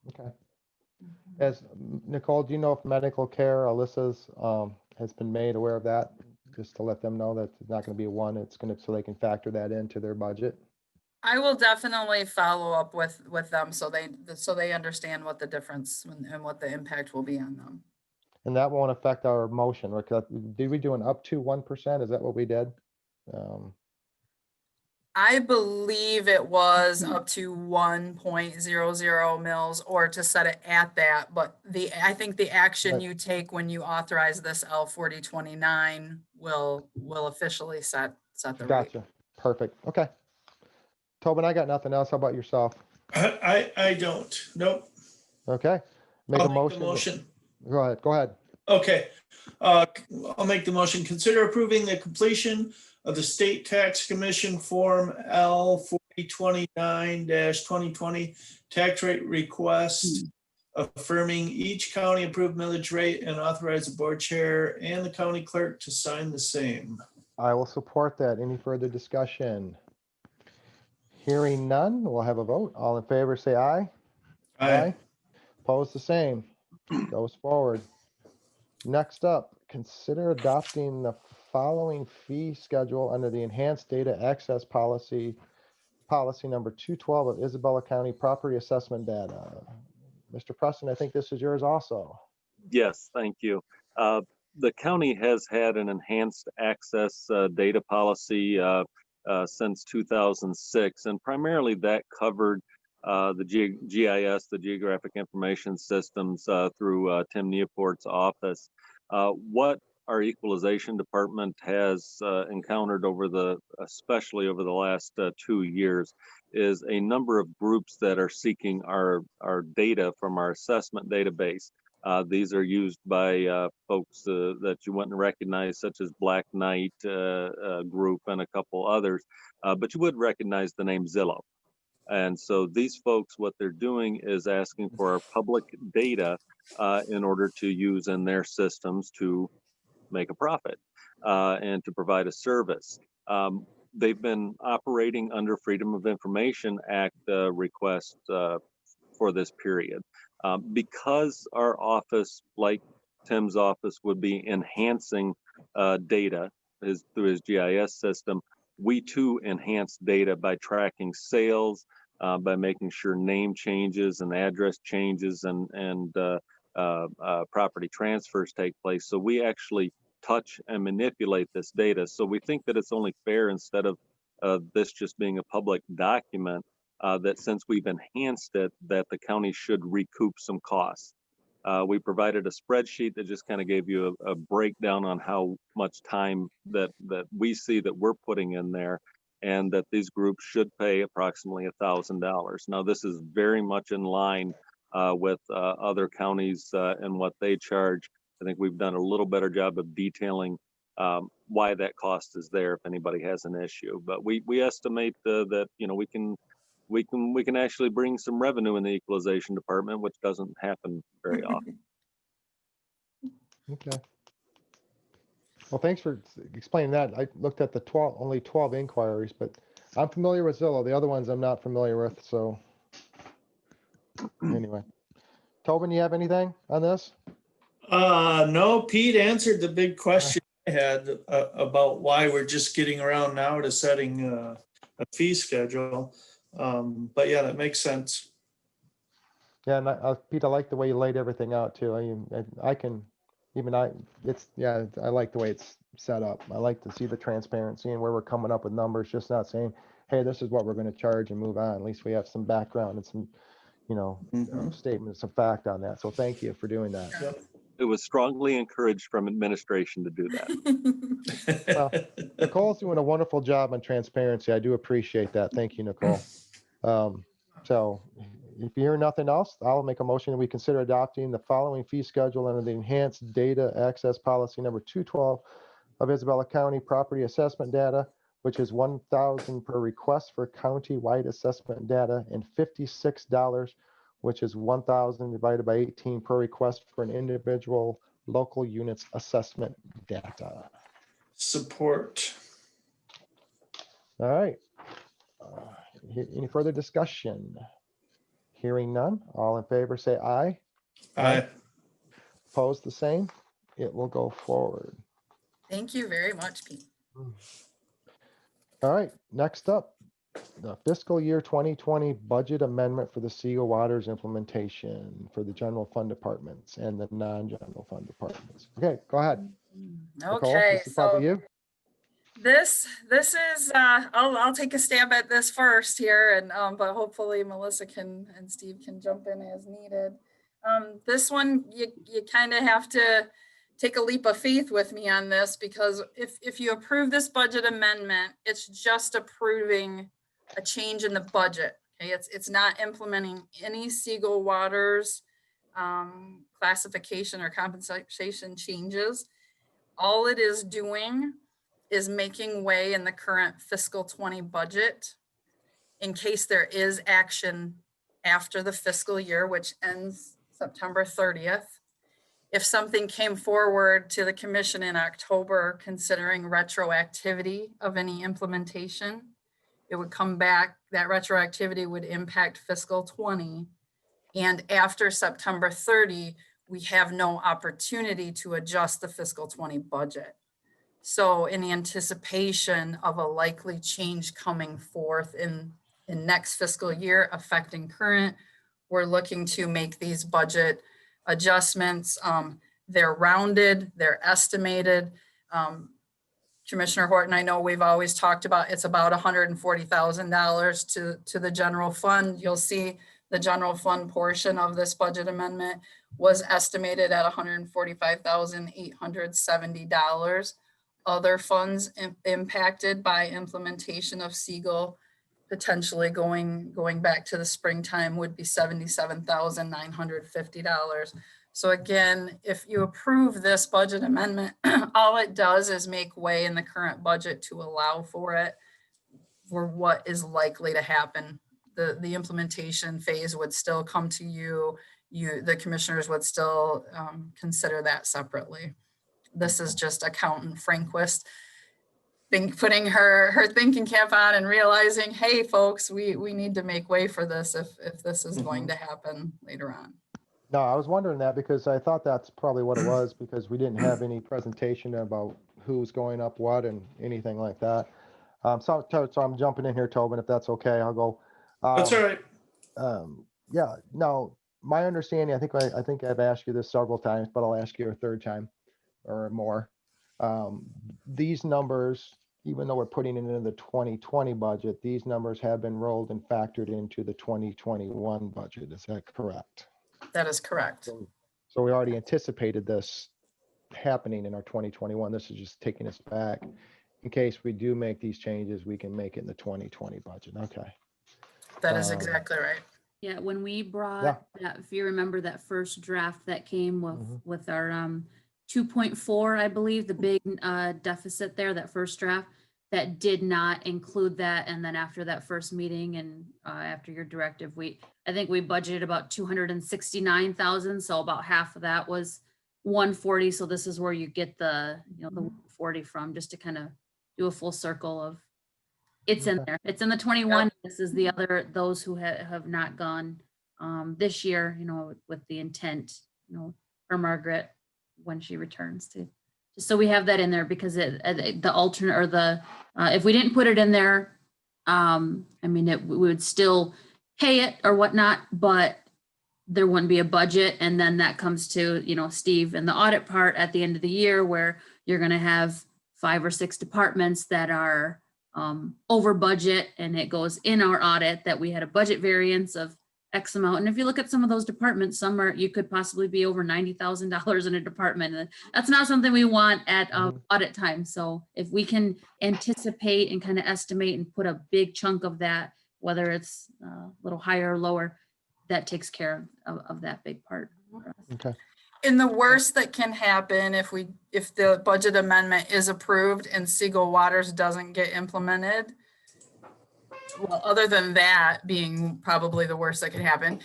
Okay. As Nicole, do you know if medical care, Alyssa's, has been made aware of that? Just to let them know that it's not gonna be one, it's gonna, so they can factor that into their budget. I will definitely follow up with them so they understand what the difference and what the impact will be on them. And that won't affect our motion, right? 'Cause did we do an up to 1%? Is that what we did? I believe it was up to 1.00 mils or to set it at that, but I think the action Right. you take when you authorize this L 4029 will officially set the rate. Gotcha. Perfect. Okay. Tobin, I got nothing else. How about yourself? I don't. Nope. Okay. Make I'll a make the motion. motion. Go ahead. Go ahead. Okay. I'll make the motion. Consider approving the completion of the State Tax Commission Form L 4029-2020 tax rate request, affirming each county approved millage rate and authorize the board chair and the county clerk to sign the same. I will support that. Any further discussion? Hearing none, we'll have a vote. All in favor, say aye. Aye. Opposed, the same. Goes forward. Next up, consider adopting the following fee schedule under the Enhanced Data Access Policy number 212 of Isabella County Property Assessment Data. Mr. Preston, I think this is yours also. Yes, thank you. The county has had an enhanced access data policy since 2006, and primarily that covered the GIS, the Geographic Information Systems, through Tim Neoport's office. What our equalization department has encountered especially over the last 2 years, is a number of groups that are seeking our data from our assessment database. These are used by folks that you wouldn't recognize, such as Black Knight Group and a couple others, but you would recognize the name Zillow. And so these folks, what they're doing is asking for our public data in order to use in their systems to make a profit and to provide a service. They've been operating under Freedom of Information Act requests for this period. Because our office, like Tim's office, would be enhancing data through his GIS system, we too enhance data by tracking sales, by making sure name changes and address changes and property transfers take place. So we actually touch and manipulate this data. So we think that it's only fair, instead of this just being a public document, that since we've enhanced it, that the county should recoup some costs. We provided a spreadsheet that just kind of gave you a breakdown on how much time that we see that we're putting in there, and that these groups should pay approximately $1,000. Now, this is very much in line with other counties and what they charge. I think we've done a little better job of detailing why that cost is there if anybody has an issue. But we estimate that we can actually bring some revenue in the equalization department, which doesn't happen very often. Okay. Well, thanks for explaining that. I looked at the only 12 inquiries, but I'm familiar with Zillow. The other ones I'm not familiar with, so anyway. Tobin, you have anything on this? No, Pete answered the big question I had about why we're just getting around now to setting a fee schedule. But yeah, that makes sense. Yeah, and Pete, I like the way you laid everything out too. I like the way it's set up. I like to see the transparency and where we're coming up with numbers, just not saying, hey, this is what we're going to charge and move on. At least we have some background and some, statements of fact on that. So thank you for doing that. Yep. It was strongly encouraged from administration to do that. Nicole's doing a wonderful job on transparency. I do appreciate that. Thank you, Nicole. So if you hear nothing else, I'll make a motion that we consider adopting the following fee schedule under the Enhanced Data Access Policy number 212 of Isabella County Property Assessment Data, which is $1,000 per request for county-wide assessment data, and $56, which is 1,000 divided by 18 per request for an individual local units assessment data. Support. All right. Any further discussion? Hearing none, all in favor, say aye. Aye. Opposed, the same. It will go forward. Thank you very much, Pete. All right, next up, the fiscal year 2020 budget amendment for the Siegel Waters implementation for the general fund departments and the non-general fund departments. Okay, go ahead. Nicole, Okay, this is probably so you. this is, I'll take a stab at this first here and, but hopefully Melissa and Steve can jump in as needed. This one, you kind of have to take a leap of faith with me on this because if you approve this budget amendment, it's just approving a change in the budget. Okay, it's not implementing any Siegel Waters classification or compensation changes. All it is doing is making way in the current fiscal 20 budget in case there is action after the fiscal year, which ends September 30th. If something came forward to the commission in October considering retroactivity of any implementation, it would come back, that retroactivity would impact fiscal 20. And after September 30, we have no opportunity to adjust the fiscal 20 budget. So in anticipation of a likely change coming forth in next fiscal year affecting current, we're looking to make these budget adjustments. They're rounded, they're estimated. Commissioner Horton, I know we've always talked about, it's about $140,000 to the general fund. You'll see the general fund portion of this budget amendment was estimated at $145,870. Other funds impacted by implementation of Siegel, potentially going back to the springtime, would be $77,950. So again, if you approve this budget amendment, all it does is make way in the current budget to allow for it for what is likely to happen. The implementation phase would still come to you. The commissioners would still consider that separately. This is just accountant Franquist putting her thinking cap on and realizing, hey, folks, we need to make way for this if this is going to happen later on. No, I was wondering that because I thought that's probably what it was because we didn't have any presentation about who's going up what and anything like that. So I'm jumping in here, Tobin, if that's okay, I'll go. That's all right. Yeah, no, my understanding, I think I've asked you this several times, but I'll ask you a third time or more. These numbers, even though we're putting it into the 2020 budget, these numbers have been rolled and factored into the 2021 budget. Is that correct? That is correct. So we already anticipated this happening in our 2021. This is just taking us back. In case we do make these changes, we can make it in the 2020 budget. Okay. That is exactly right. Yeah, when we brought that, if you remember that first draft that came with our 2.4, I believe, the big deficit there, that first draft, that did not include that. And then after that first meeting and after your directive, I think we budgeted about 269,000. So about half of that was 140. So this is where you get the 140 from, just to kind of do a full circle of it's in there. It's in the 21. This is the other, those who have not gone this year, with the intent, for Margaret when she returns to, just so we have that in there because the alternate or the, if we didn't put it in there, we would still pay it or whatnot, but there wouldn't be a budget. And then that comes to, Steve and the audit part at the end of the year where you're going to have 5 or 6 departments that are over budget, and it goes in our audit that we had a budget variance of X amount. And if you look at some of those departments, you could possibly be over $90,000 in a department. And that's not something we want at audit time. So if we can anticipate and kind of estimate and put a big chunk of that, whether it's a little higher or lower, that takes care of that big part. Okay. In the worst that can happen, if the budget amendment is approved and Siegel Waters doesn't get implemented, well, other than that being probably the worst that could happen,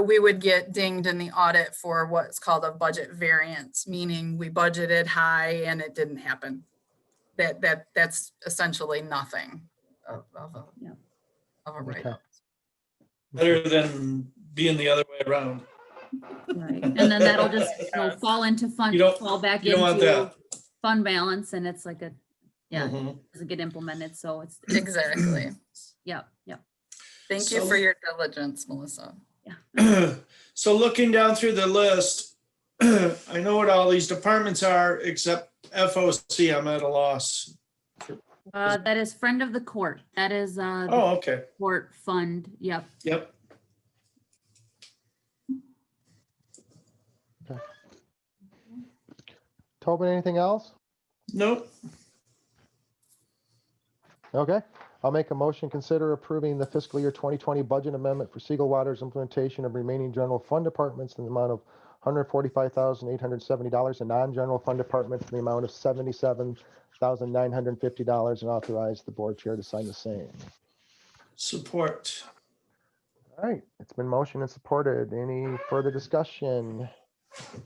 we would get dinged in the audit for what's called a budget variance, meaning we budgeted high and it didn't happen. That's essentially nothing of a write-up. Better than being the other way around. Right. And then that'll just, fall into fund, You don't- fall back You don't want into that. fund balance, and it's like yeah, Mhm. doesn't get implemented, so it's, Exactly. yep. Thank you for your diligence, Melissa. So looking down through the list, I know what all these departments are except FOC. I'm at a loss. That is friend of the court. That is, the Oh, okay. court fund, yep. Yep. Tobin, anything else? Nope. Okay, I'll make a motion, consider approving the fiscal year 2020 budget amendment for Siegel Water's implementation of remaining general fund departments in the amount of $145,870 and non-general fund departments in the amount of $77,950 and authorize the board chair to sign the same. Support. All right, it's been motioned and supported. Any further discussion?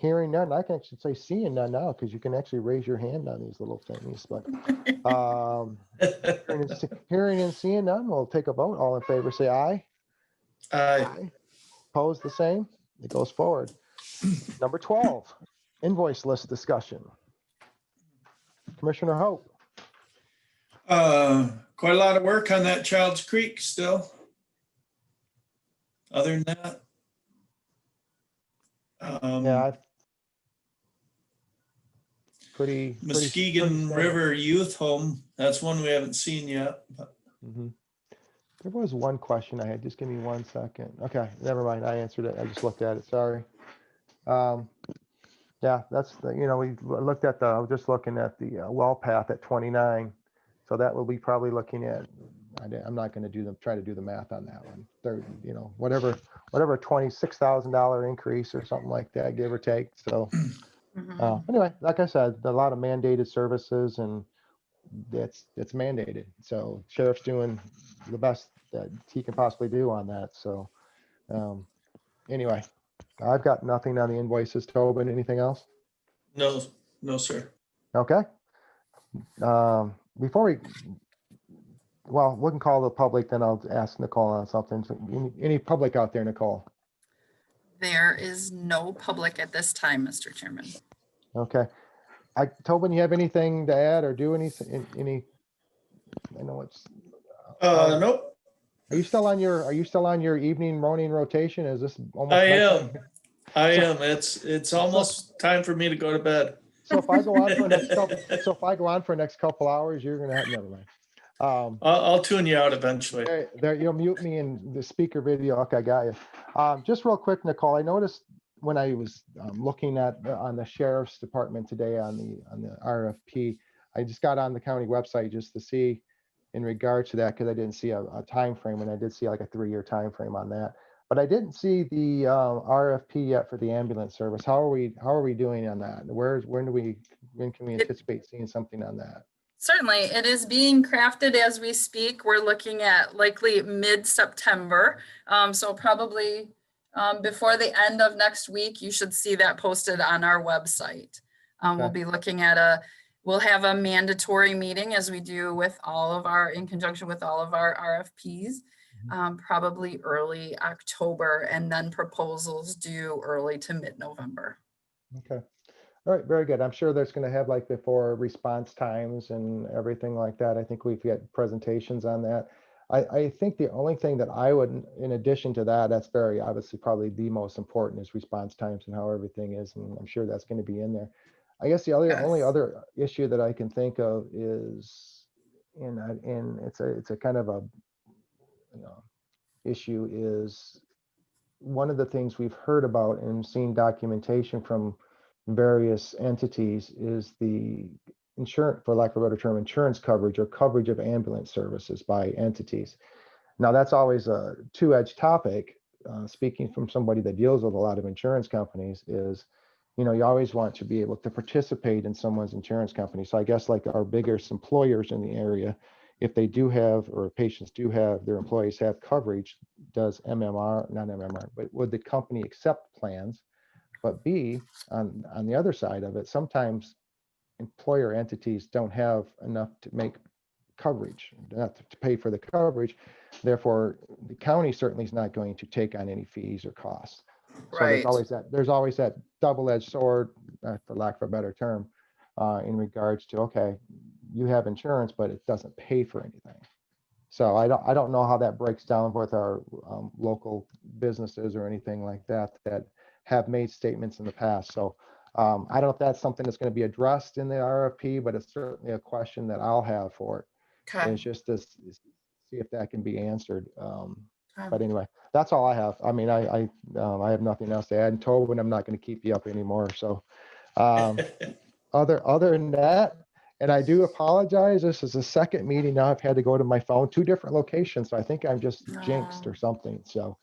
Hearing none, I can actually say seeing none now because you can actually raise your hand on these little things, but hearing and seeing none, we'll take a vote. All in favor, say aye. Aye. Opposed, the same. It goes forward. Number 12, invoice list discussion. Commissioner Hope. Quite a lot of work on that Child's Creek still. Other than that. Yeah, I've pretty. Muskegon River Youth Home, that's one we haven't seen yet. But Mhm. There was one question I had. Just give me 1 second. Okay, never mind. I answered it. I just looked at it. Sorry. Yeah, that's the, we looked at I was just looking at the well path at 29. So that will be probably looking at, I'm not going to try to do the math on that one. Third, whatever $26,000 increase or something like that, give or take. So anyway, like I said, a lot of mandated services and it's mandated. So sheriff's doing the best that he can possibly do on that. So anyway, I've got nothing on the invoices. Tobin, anything else? no, sir. Okay. Before we can call the public, then I'll ask Nicole on something. So any public out there, Nicole? There is no public at this time, Mr. Chairman. Okay. Tobin, you have anything to add or do anything? I know it's. Nope. Are you still on your evening morning rotation? Is this almost? I nighttime? am. It's almost time for me to go to bed. So if I go on for the next couple hours, you're gonna have, never mind. I'll tune you out eventually. There, you'll mute me in the speaker video. Okay, I got you. Just real quick, Nicole, I noticed when I was looking at on the sheriff's department today on the RFP, I just got on the county website just to see in regard to that because I didn't see a time frame, and I did see like a 3-year time frame on that. But I didn't see the RFP yet for the ambulance service. How are we doing on that? When can we anticipate seeing something on that? Certainly, it is being crafted as we speak. We're looking at likely mid-September. So probably before the end of next week, you should see that posted on our website. We'll be looking at we'll have a mandatory meeting as we do in conjunction with all of our RFPs, probably early October, and then proposals due early to mid-November. Okay. All right, very good. I'm sure there's going to have like before response times and everything like that. I think we've got presentations on that. I think the only thing that I would, in addition to that, that's very obviously probably the most important is response times and how everything is. And I'm sure that's going to be in there. I guess the only other issue that I can think of is, and it's a kind of a issue is one of the things we've heard about and seen documentation from various entities is the insurance, for lack of a better term, insurance coverage or coverage of ambulance services by entities. Now that's always a two-edged topic. Speaking from somebody that deals with a lot of insurance companies is, you always want to be able to participate in someone's insurance company. So I guess like our biggest employers in the area, if they do have, or patients do have, their employees have coverage, does not MMR, but would the company accept plans? But B, on the other side of it, sometimes employer entities don't have enough to make coverage, not to pay for the coverage. Therefore, the county certainly is not going to take on any fees or costs. So Right. there's always that double-edged sword, for lack of a better term, in regards to, okay, you have insurance, but it doesn't pay for anything. So I don't know how that breaks down with our local businesses or anything like that that have made statements in the past. So I don't know if that's something that's going to be addressed in the RFP, but it's certainly a question that I'll have for it. And Okay. it's just to see if that can be answered. Okay. But anyway, that's all I have. I mean, I have nothing else to add. And Tobin, I'm not going to keep you up anymore. So other than that, and I do apologize. This is the second meeting now I've had to go to my phone, 2 different locations. So I think I'm just jinxed or something. So,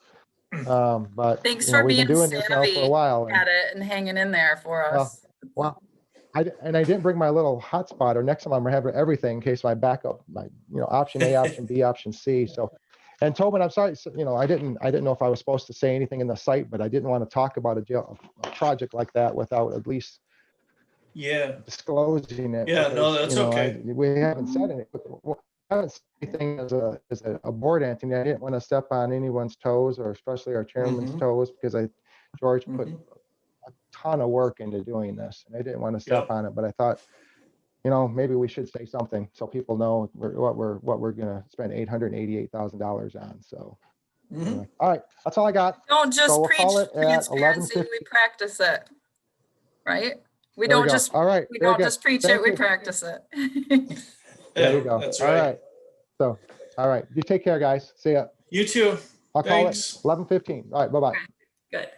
but Thanks you know, for we've been being doing this now for a savvy while. And, at it and hanging in there for us. well, I didn't bring my little hotspot, or next time I'm gonna have everything in case my backup, my, option A, option B, option C. So, and Tobin, I'm sorry, I didn't know if I was supposed to say anything in the site, but I didn't want to talk about a project like that without at least Yeah, disclosing it. Yeah, no, because, that's okay. We haven't said anything. I haven't said anything as a board, Anthony. I didn't want to step on anyone's toes, or especially our chairman's Mhm. toes, because George put Mhm. a ton of work into doing this, and I didn't want to step Yep. on it, but I thought, maybe we should say something so people know what we're gonna spend $888,000 on. So, Mhm. anyway. All right, that's all I got. Don't just So we'll preach call it at transparency, 11:50. we practice it, right? We There we don't go. just, All right, we very don't good. just preach it, Thank we you. practice it. There you Yeah, go. that's All right. right. So, all right, you take care, guys. See ya. You too. I'll call it Thanks. 11:15. All right, bye-bye. Good.